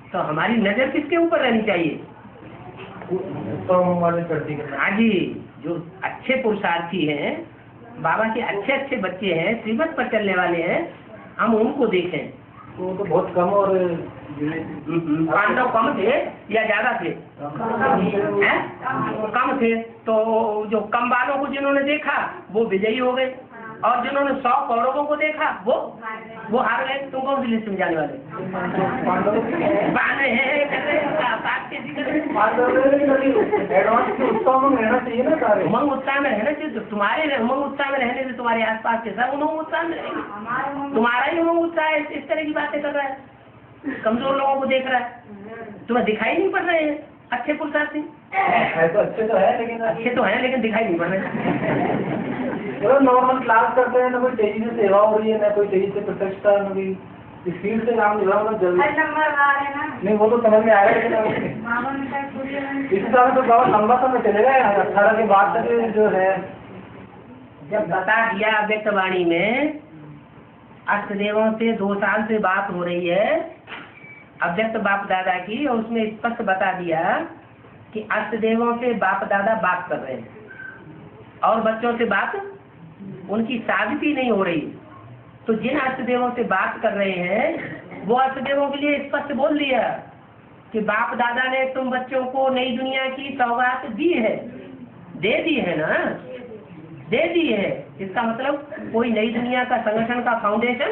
तो हमारी नजर किसके ऊपर रहनी चाहिए? हाँ जी, जो अच्छे पुरुषार्थी हैं, बाबा के अच्छे अच्छे बच्चे हैं, श्रीमत पर चलने वाले हैं, हम उनको देखें। वो तो बहुत कम और पांडव कम थे या ज्यादा थे? कम थे। तो जो कम वालों को जिन्होंने देखा वो विजयी हो गए, और जिन्होंने 100 कौरवों को देखा वो हार गए। तुम कौन सी लिस्ट में जाने वाले? उमंग उत्साह में रहना चाहिए। तुम्हारे उमंग उत्साह में रहने से तुम्हारे आसपास के सब उमंग उत्साह में रहेंगे। तुम्हारा ही उमंग उत्साह है इस तरह की बातें कर रहा है, कमजोर लोगों को देख रहा है। तुम्हें दिखाई नहीं पड़ रहे हैं अच्छे पुरुषार्थी? अच्छे तो है लेकिन दिखाई नहीं पड़ रहे। नॉर्मल क्लास करते हैं, ना कोई तेजी से सेवा हो रही है, ना कोई तेजी से प्रतिष्ठा, ना कोई स्पीड से काम निभा जल्दी नहीं। वो तो समझ में आएगा, लेकिन इस हिसाब से तो बहुत लंबा समय चलेगा। 18 के बाद तक जो है, जब बता दिया अव्यक्तवाणी में अष्टदेवों से 2 साल से बात हो रही है अव्यक्त बाप दादा की, और उसमें स्पष्ट बता दिया कि अष्टदेवों से बाप दादा बात कर रहे हैं और बच्चों से बात उनकी साबिती नहीं हो रही। तो जिन अष्टदेवों से बात कर रहे हैं वो अष्टदेवों के लिए स्पष्ट बोल दिया कि बाप दादा ने तुम बच्चों को नई दुनिया की सौगात दी है, दे दी है ना, दे दी है। इसका मतलब कोई नई दुनिया का संगठन का फाउंडेशन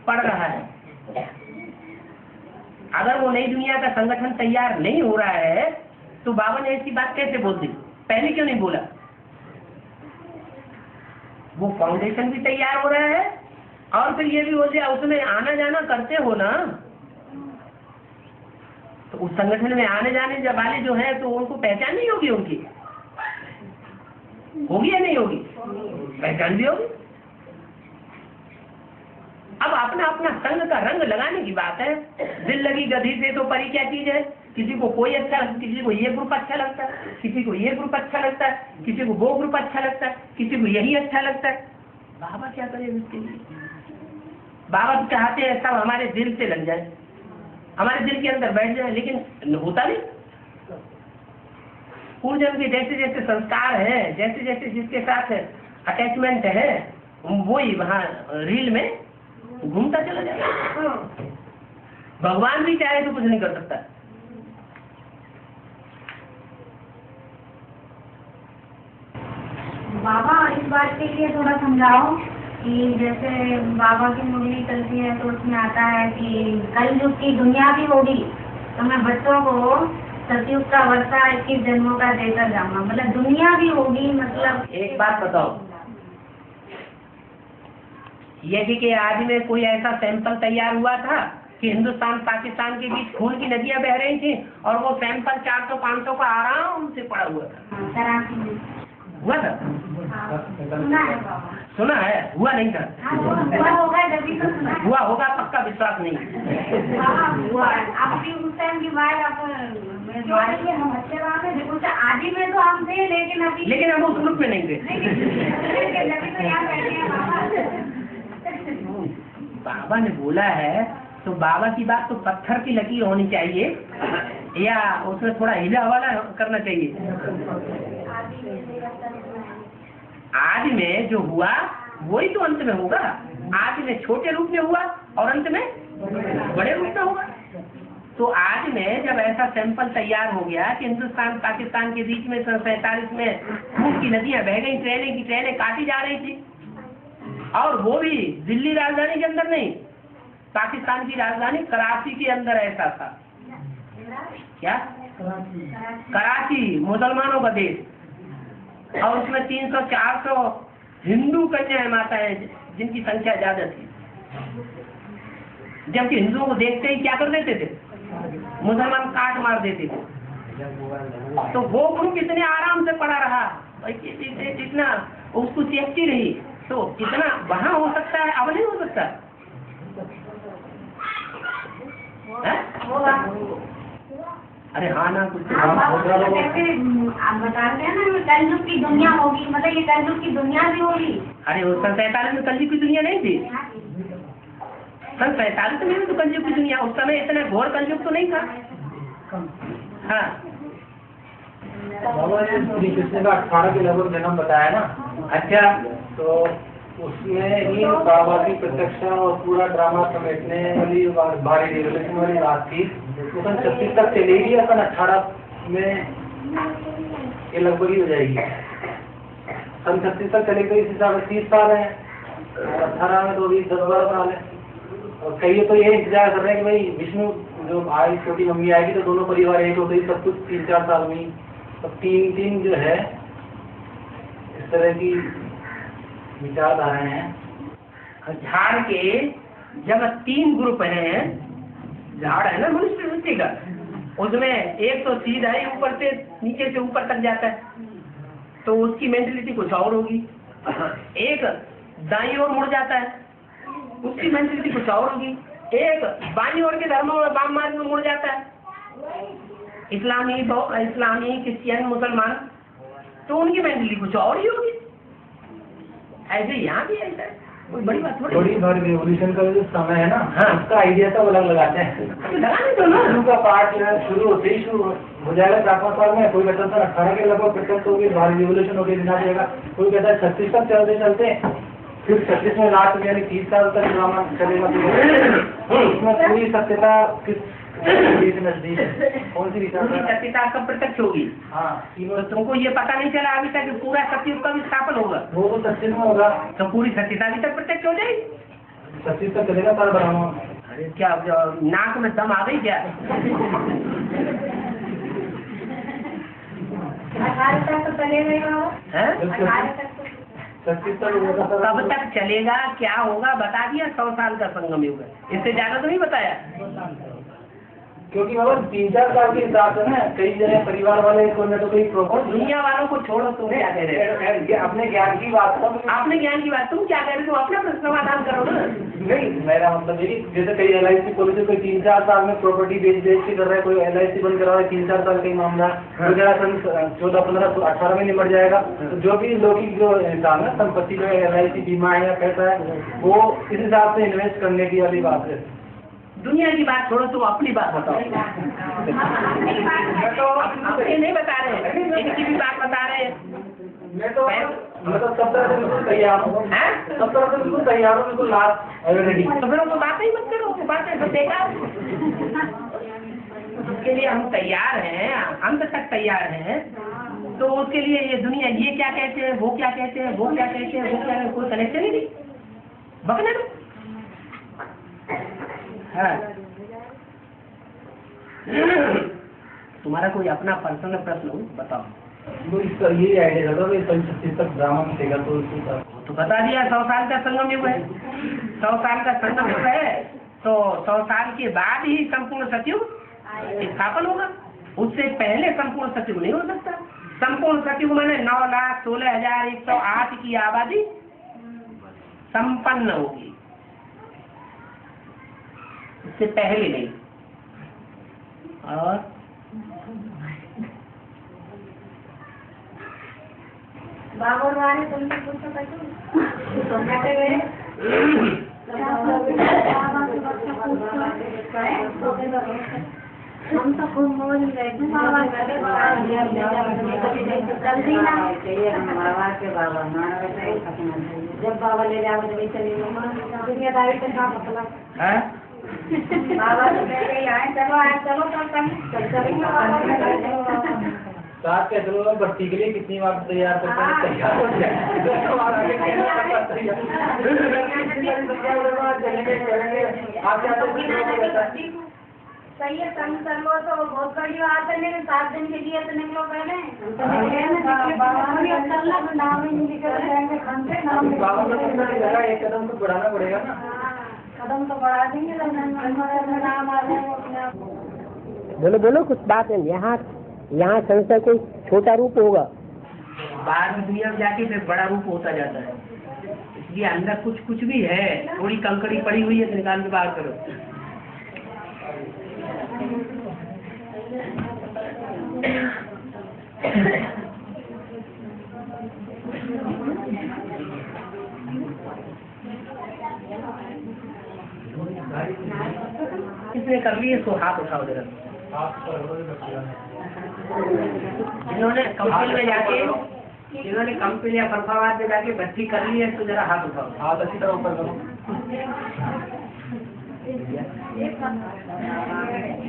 पड़ रहा है। अगर वो नई दुनिया का संगठन तैयार नहीं हो रहा है तो बाबा ने ऐसी बात कैसे बोल दी? पहले क्यों नहीं बोला? वो फाउंडेशन भी तैयार हो रहा है और फिर ये भी हो गया उसमें आना जाना करते हो ना, तो उस संगठन में आने जाने जब वाले जो है तो उनको पहचान नहीं होगी, उनकी होगी या नहीं होगी? पहचान भी होगी। अब अपना अपना संग का रंग लगाने की बात है। दिल लगी गधी से तो परी क्या चीज है? किसी को कोई अच्छा लगता है, किसी को ये ग्रुप अच्छा लगता है, किसी को ये ग्रुप अच्छा लगता है, किसी को वो ग्रुप अच्छा लगता है, किसी को यही अच्छा लगता है। बाबा क्या करें इसके लिए? बाबा तो चाहते हैं सब हमारे दिल से लग जाए, हमारे दिल के अंदर बैठ जाए, लेकिन होता नहीं। पूर्वजन्म के जैसे जैसे संस्कार है, जैसे जैसे जिसके साथ अटैचमेंट है, वही वहाँ रील में घूमता चला जाएगा। भगवान भी चाहे तो कुछ नहीं कर सकता। बाबा इस बात के लिए थोड़ा समझाओ कि जैसे बाबा की मुरली चलती है तो उसमें आता है कि कल युग की दुनिया भी होगी तो मैं बच्चों को सतयुग का वर्षा 21 जन्मों का देकर जाऊंगा। मतलब दुनिया भी होगी। मतलब एक बात बताओ, यदि कि आज में कोई ऐसा सैंपल तैयार हुआ था कि हिंदुस्तान पाकिस्तान के बीच खून की नदियां बह रही थी और वो सैंपल 400-500 का आराम से पड़ा हुआ था, हुआ था? सुना है बाबा, सुना है, हुआ नहीं था? हुआ होगा, जब तो सुना है। हुआ होगा, पक्का विश्वास नहीं। हुआ आपकी उस टाइम की बात आप हम अच्छे बात है। देखो आदि में तो हम थे लेकिन हम उस ग्रुप में नहीं थे। तो यहाँ बैठे हैं बाबा ने बोला है तो बाबा की बात तो पत्थर की लकीर होनी चाहिए या उसमें थोड़ा हिला वाला करना चाहिए? आज में जो हुआ वही तो अंत में होगा। आज में छोटे रूप में हुआ और अंत में बड़े रूप में होगा। तो आज में जब ऐसा सैंपल तैयार हो गया कि हिंदुस्तान पाकिस्तान के बीच में 47 में खून की नदियां बह गई, ट्रेनें काटी जा रही थी, और वो भी दिल्ली राजधानी के अंदर नहीं, पाकिस्तान की राजधानी कराची के अंदर ऐसा था। क्या? कराची मुसलमानों का देश, और उसमें 300-400 हिंदू कन्याएं माताएं जिनकी संख्या ज्यादा थी, जबकि हिंदुओं को देखते ही क्या कर देते थे? मुसलमान काट मार देते थे। तो वो ग्रुप इतने आराम से पड़ा रहा, इतना उसको सेफ्टी रही, तो इतना वहाँ हो सकता है, अब नहीं हो सकता है? अरे हाँ ना कुछ आप बताते हैं ना कलयुग की दुनिया होगी, मतलब ये कलयुग की दुनिया भी होगी। अरे वो सन 47 में कलयुग की दुनिया नहीं थी। सन 47 में तो कलयुग की दुनिया, उस समय इतना घोर कलयुग तो नहीं था। हाँ बाबा जी श्री कृष्ण का 18 के लगभग जन्म बताया ना। अच्छा, तो उसमें ही बाबा की प्रत्यक्षा और पूरा ड्रामा समेटने वाली भारी रिवोल्यूशन वाली बात थी। वो सन 36 तक चलेगी या सन 18 में ये लगभग ही हो जाएगी? सन 36 तक चलेगी, इस हिसाब से 30 साल है, और 18 में तो भी 10-12 साल है। और कई तो ये इंतजार कर रहे हैं कि भाई विष्णु जो आई छोटी मम्मी आएगी तो दोनों परिवार एक होते ही सब कुछ 3-4 साल में ही, तो 3 जो है इस तरह की विचारधाराएं हैं। झाड़ के जब 3 ग्रुप हैं, झाड़ है ना मनुष्य वृत्ति का, उसमें एक तो सीधा ही ऊपर से नीचे से ऊपर तक जाता है, तो उसकी मेंटलिटी कुछ और होगी। एक दाईं ओर मुड़ जाता है, उसकी मेंटलिटी कुछ और होगी। एक बाईं ओर के धर्मों में वाम मार्ग में मुड़ जाता है, इस्लामी क्रिश्चियन मुसलमान, तो उनकी मेंटलिटी कुछ और ही होगी। ऐसे यहाँ भी ऐसा है, कोई बड़ी बात थोड़ी। बड़ी भारी रेवोल्यूशन का जो समय है ना, हाँ, उसका आइडिया सब अलग लगाते हैं। लगाने दो ना। शुरू का पार्ट जो है शुरू होते ही शुरू हो जाएगा 4-5 साल में। कोई कहता है 18 के लगभग प्रत्यक्ष होगी, भारी रेवोल्यूशन होगी, बिना जाएगा। कोई कहता है 36 तक चलते चलते फिर 36 में लास्ट में यानी 30 साल तक ड्रामा चलेगा। उसमें पूरी सत्यता किस नजदीक है, कौन सी विचार? सत्यता कब प्रत्यक्ष होगी? हाँ, तो तुमको ये पता नहीं चला अभी तक कि पूरा सत्युग का विस्थापन होगा? वो तो 36 में होगा, तो पूरी सत्यता अभी तक प्रत्यक्ष हो जाएगी। 36 तक चलेगा सारा ड्रामा। अरे क्या नाक में दम आ गई क्या? 18 तक तो चलेगा ही बाबा। हैं? 18 तक तो 36 तक होगा सारा। कब तक चलेगा, क्या होगा बता दिया, 100 साल का संगम युग है, इससे ज्यादा तो नहीं बताया। क्योंकि बाबा 3-4 साल के हिसाब से ना कई जगह परिवार वाले कोई ना तो कोई और प्रॉब्लम। दुनिया वालों को छोड़ो, तुम क्या कह रहे हो? अपने ज्ञान की बात था। आपने ज्ञान की बात, तुम क्या कह रहे हो? अपना प्रश्न समाधान करो ना। नहीं, मेरा मतलब ये जैसे कई LIC पॉलिसी कोई 3-4 साल में प्रॉपर्टी बेच के कर रहा है, कोई LIC बंद करा रहा है 3-4 साल का ही मामला, तो जरा सन 14-15-18 में निपट जाएगा। तो जो भी लौकिक जो इंसान है संपत्ति जो LIC बीमा है या पैसा है, वो इस हिसाब से इन्वेस्ट करने की वाली बात है। दुनिया की बात छोड़ो, तुम अपनी बात बताओ। अपने नहीं बता रहे, इनकी भी बात बता रहे हैं। मैं तो मतलब सब तरह से बिल्कुल तैयार हूँ, सब तरह से बिल्कुल तैयार हूँ, बिल्कुल लास्ट रेडी। तो फिर वो बातें ही मत करो, बातें बतेगा। उसके लिए हम तैयार हैं, अंत तक तैयार हैं। तो उसके लिए ये दुनिया ये क्या कहते हैं, वो क्या कहते हैं, वो क्या कहते हैं, वो क्या, कोई कनेक्शन ही नहीं, बकने दो। हाँ। तुम्हारा कोई अपना पर्सनल प्रश्न हो बताओ। तो इसका ये आइडिया था कि 36 तक ड्रामा मिलेगा, तो बता दिया 100 साल का संगम युग है। 100 साल का संगम युग है, तो 100 साल के बाद ही संपूर्ण सतयुग स्थापन होगा। उससे पहले संपूर्ण सतयुग नहीं हो सकता। संपूर्ण सतयुग मैंने 9,16,108 की आबादी संपन्न होगी, इससे पहले नहीं। और बाबर वाले तुमने पूछा कैसे कहते हुए हम तो खूब मौज में रहते हैं। बाबा जल्दी ना बाबा के बाबा जब बाबा ले जाओ जब चले दुनियादारी के साथ मतलब बाबा तो पहले ही आए, चलो साथ के चलो भर्ती के लिए कितनी बार तैयार करते हैं, तैयार हो जाए। सही है, संग कर लो तो बहुत बड़ी बात है, लेकिन 7 दिन के लिए तो निकलो पहले। एक कदम तो बढ़ाना पड़ेगा ना। कदम तो बढ़ा देंगे, नाम आ जाए अपने आप। बोलो बोलो कुछ बात है। यहाँ संसार कोई छोटा रूप होगा, बाद में दुनिया में जाके फिर बड़ा रूप होता जाता है। इसलिए अंदर कुछ भी है, थोड़ी कंकड़ी पड़ी हुई है तो निकाल के बाहर करो। इसने कर लिए तो हाथ उठाओ जरा। जिन्होंने कंपिल या फरफाबाद में जाके भट्टी कर ली है तो जरा हाथ उठाओ। हाथ अच्छी तरह ऊपर करो।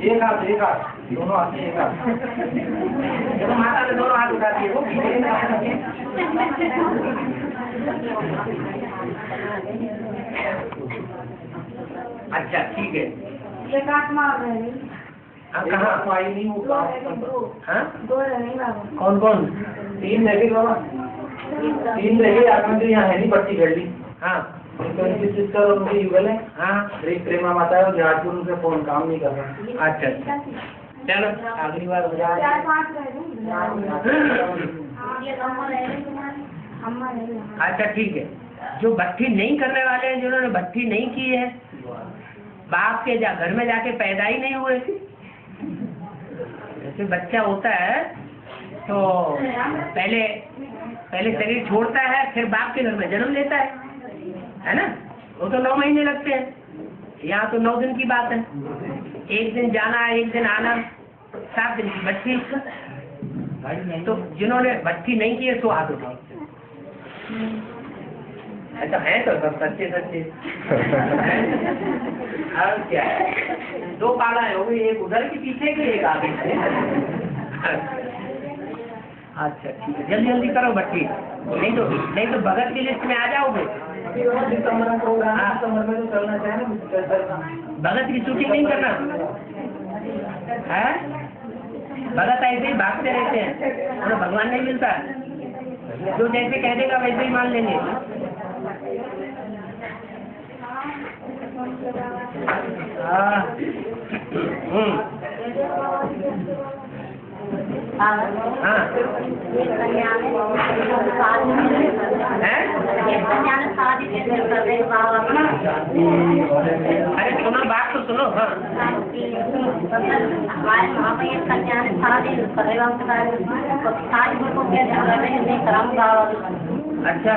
एक हाथ दोनों हाथ एक हाथ। देखो माता ने दोनों हाथ उठा दिए। वो अच्छा ठीक है। एक हाथ मार रहे हैं। कहाँ आई नहीं होगा? दो नहीं बाबा। कौन कौन? तीन रह गए बाबा, तीन रह गए। आत्मा यहाँ है नहीं, पट्टी कर ली। हाँ तो इनकी सिस्टर और उनके युगल है। हाँ प्रेमा माता है, जहाजपुर उनसे फोन काम नहीं कर रहा। अच्छा अच्छा चलो अगली बार हो जाए। 4-5 रह गए। ये नंबर है हमारे। अच्छा ठीक है। जो भट्टी नहीं करने वाले हैं, जिन्होंने भट्टी नहीं की है, बाप के घर में जाके पैदा ही नहीं हुए। जैसे बच्चा होता है तो पहले शरीर छोड़ता है, फिर बाप के घर में जन्म लेता है ना। वो तो 9 महीने लगते हैं। यहाँ तो 9 दिन की बात है। एक दिन जाना, एक दिन आना, 7 दिन की भट्टी। तो जिन्होंने भट्टी नहीं की है तो हाथ उठाओ। अच्छा है तो सब सच्चे और क्या है? 2 कालाएं हो गई, एक उधर के पीछे की, एक आगे से। अच्छा ठीक है, जल्दी जल्दी करो भट्टी, नहीं तो भगत की लिस्ट में आ जाओगे। भगत की शूटिंग नहीं करना है। भगत ऐसे ही भागते रहते हैं, उन्हें भगवान नहीं मिलता। जो जैसे कह देगा वैसे ही मान लेंगे। अरे सुनो बात तो सुनो। हाँ वहाँ पे एक कन्या ने शादी करेगा, अच्छा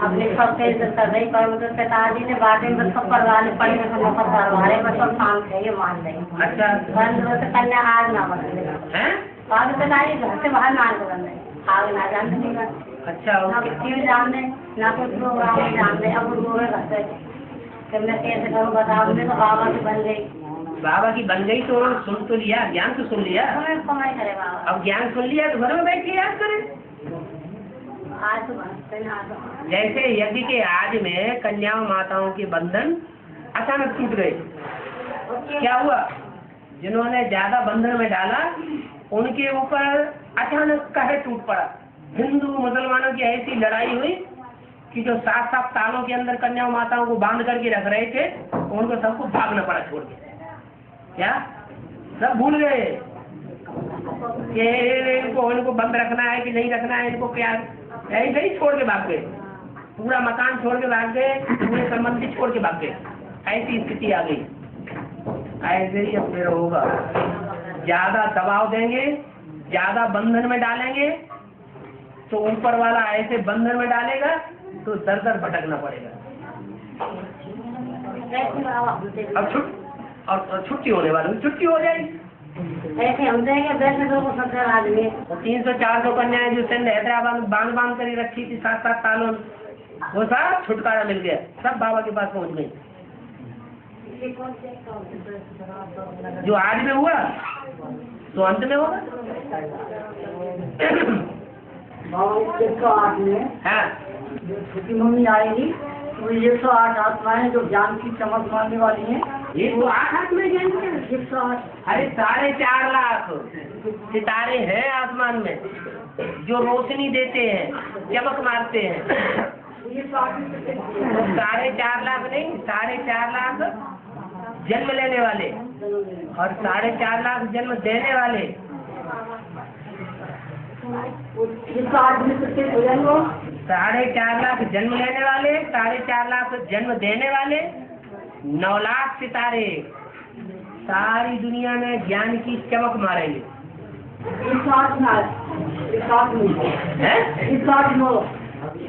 अपने सब कर रही पर मतलब पिताजी ने बाद में सब करवाने पड़े तो नौकर करवाने बस सब काम थे ये मान रही। अच्छा बंद से कन्या आज ना बन हैं? बाद में पिताजी घर से बाहर ना बन रहे, आगे ना जानते नहीं। अच्छा ना कुछ जान दे ना कुछ प्रोग्राम जान दे। अब वो घर से कि मैं कैसे करूँ बताओ। मुझे तो बाबा की बन गई। बाबा की बन गई तो सुन तो लिया, ज्ञान तो सुन लिया। कमाई करे बाबा। अब ज्ञान सुन लिया तो घर में बैठ के याद करे। आज तो बनते ना। जैसे यज्ञ के आज में कन्याओं माताओं के बंधन अचानक टूट गए। क्या हुआ? जिन्होंने ज्यादा बंधन में डाला उनके ऊपर अचानक कहर टूट पड़ा। हिंदू मुसलमानों की ऐसी लड़ाई हुई कि जो 7-7 सालों के अंदर कन्याओं माताओं को बांध करके रख रहे थे, उनको सबको भागना पड़ा छोड़ के। क्या सब भूल गए कि इनको बंद रखना है कि नहीं रखना है, इनको क्या ऐसे ही छोड़ के भाग गए। पूरा मकान छोड़ के भाग गए, पूरे संबंधी छोड़ के भाग गए। ऐसी स्थिति आ गई। ऐसे ही अब फिर होगा। ज्यादा दबाव देंगे, ज्यादा बंधन में डालेंगे तो ऊपर वाला ऐसे बंधन में डालेगा तो दर दर भटकना पड़ेगा। अब छुट्टी होने वाली, छुट्टी हो जाएगी। ऐसे हम देंगे वैसे लोग 70 आदमी 300-400 कन्याएं जो सिंध हैदराबाद में बांध बांध कर रखी थी 7-7 सालों, वो सब छुटकारा मिल गया, सब बाबा के पास पहुंच गई। जो आज में हुआ तो अंत में होगा। 108 में हाँ छोटी मम्मी आएगी तो 108 आत्माएं जो ज्ञान की चमक मारने वाली हैं। ये तो 8 हाथ में ज्ञान के 108। अरे 4.5 लाख सितारे हैं आसमान में जो रोशनी देते हैं, चमक मारते हैं। 4.5 लाख नहीं, 4.5 लाख जन्म लेने वाले और 4.5 लाख जन्म देने वाले। 4.5 लाख जन्म लेने वाले, 4.5 लाख जन्म देने वाले, 9 लाख सितारे सारी दुनिया में ज्ञान की चमक मारेंगे।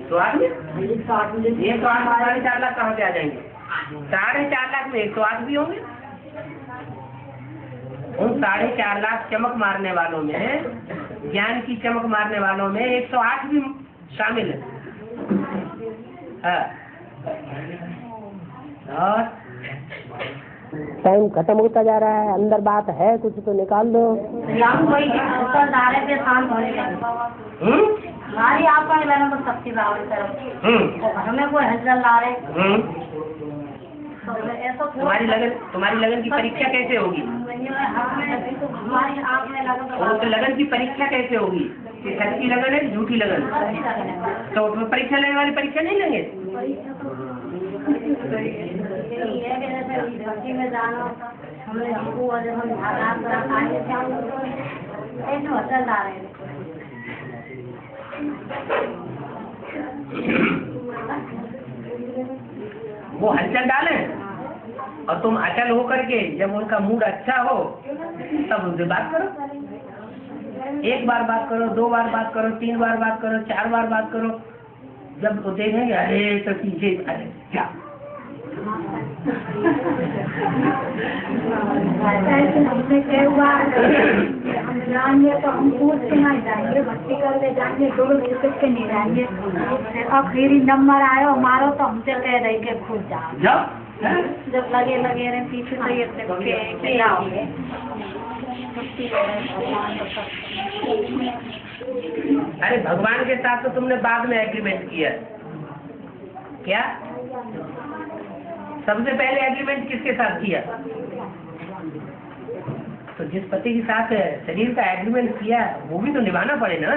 तो आदमी 4.5 लाख कहाँ से आ जाएंगे? 4.5 लाख में 108 भी होंगे। उन 4.5 लाख चमक मारने वालों में, ज्ञान की चमक मारने वालों में 108 भी शामिल है। और टाइम खत्म होता जा रहा है, अंदर बात है कुछ तो निकाल दो। हमारी आपका तो सबकी हमें कोई हजर ला रहे। तुम्हारी लगन की परीक्षा कैसे होगी? तो लगन की परीक्षा कैसे होगी? सच्ची लगन है झूठी लगन? तो उसमें परीक्षा लेने वाली परीक्षा नहीं लेंगे? में जाना हमको वो हलचल डाले और तुम अचल हो करके जब उनका मूड अच्छा हो तब उनसे बात करो। 1 बार बात करो, 2 बार बात करो, 3 बार बात करो, 4 बार बात करो। जब वो देखेंगे अरे तो पीछे अरे क्या हम जाएंगे तो हम पूछ के नहीं जाएंगे, भक्ति करने जाएंगे, डोल के नहीं जाएंगे। आखिरी नंबर आयो हमारा तो हमसे कह रहे के खुद जाओ। जब लगे रहे पीछे तो ये अरे भगवान के साथ तो तुमने बाद में एग्रीमेंट किया। क्या सबसे पहले एग्रीमेंट किसके साथ किया? तो जिस पति के साथ शरीर का एग्रीमेंट किया वो भी तो निभाना पड़े ना।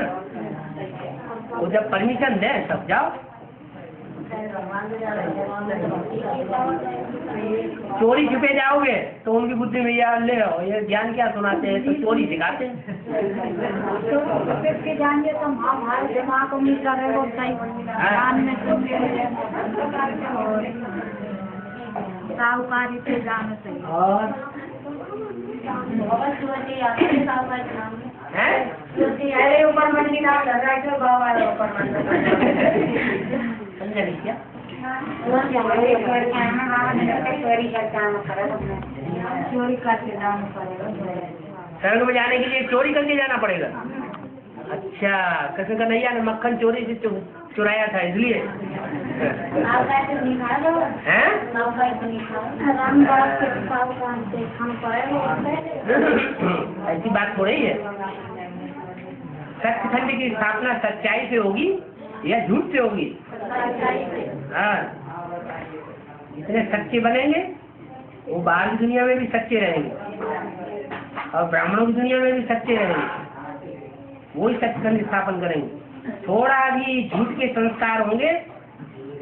वो जब परमिशन दे तब जाओ। चोरी छुपे जाओगे तो उनकी बुद्धि में ले आओ, ये ज्ञान क्या सुनाते हैं, तो चोरी सिखाते हैं। के जाएंगे तो हमारे दिमाग में करेगा ज्ञान में साहूकारी से जाना चाहिए। और अरे ऊपर मंडी नाम लग रहा है बाबा ऊपर समझा नहीं क्या? चोरी करके जाना पड़ेगा। सड़क में जाने के लिए चोरी करके जाना पड़ेगा? अच्छा, किसी का नैया ने मक्खन चोरी से चुराया था इसलिए। ऐसी बात हो रही है। सचखंड की स्थापना सच्चाई से होगी या झूठ से होगी? हाँ, जितने सच्चे बनेंगे वो बाहर की दुनिया में भी सच्चे रहेंगे और ब्राह्मणों की दुनिया में भी सच्चे रहेंगे। वही सचखंड स्थापन करेंगे। थोड़ा भी झूठ के संस्कार होंगे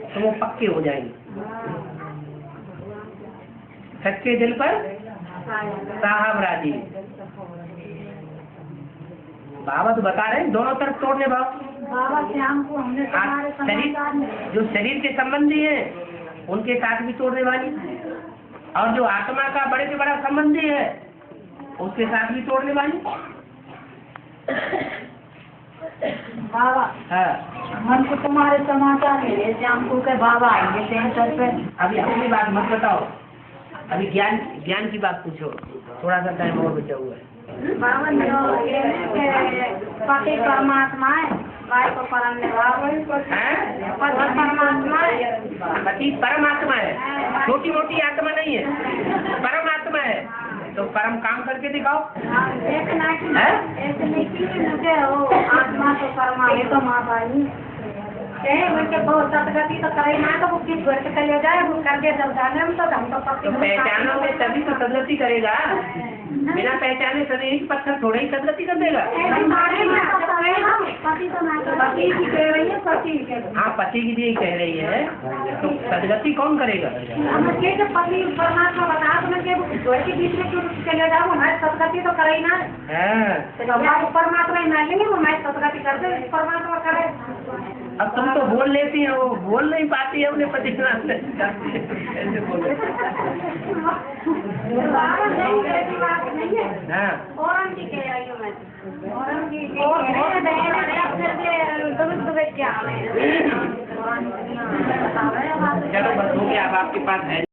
तो वो पक्के हो जाएंगे। सच्चे दिल पर साहब राजी। बाबा तो बता रहे हैं दोनों तरफ तोड़ने भाव। बाबा श्याम को हमने शरीर जो शरीर के संबंधी है उनके साथ भी तोड़ने वाली, और जो आत्मा का बड़े से बड़ा संबंधी है उसके साथ भी तोड़ने वाली। बाबा हाँ, मन को तुम्हारे समाचार मिले श्याम को के बाबा आएंगे सेंटर पे। अभी अपनी बात मत बताओ, अभी ज्ञान की बात पूछो। थोड़ा सा टाइम और बचा हुआ है। बाबा पति परमात्मा है, भाई को परम परमात्मा है। पति परमात्मा है, छोटी मोटी आत्मा नहीं है, परमात्मा है। तो परम काम करके दिखाओ। देखना ऐसे नहीं कि मुझे हो आत्मा तो परमात्मा तो माता ही उनके बहुत सतगति तो करे ना, तो वो किस घर से चले जाए वो कर दे जब जाने में तो हम तो पहचानोगे तभी तो सदगति करेगा। बिना पहचाने शरीर की पत्थर थोड़ा ही सदगति कर देगा। हाँ, पति की भी कह रही है, तो सदगति कौन करेगा? पति परमात्मा बता तो मैं के बीच में क्यों चले जाऊँ? हमारी सदगति तो करे ही ना। परमात्मा ही मांगेंगे, वो हमारी सदगति कर दे, परमात्मा करे। अब तुम तो बोल लेती है, वो बोल नहीं पाती है अपने पति से। ऐसे बोलो। हाँ, चलो बस हो गया, अब आपके पास है।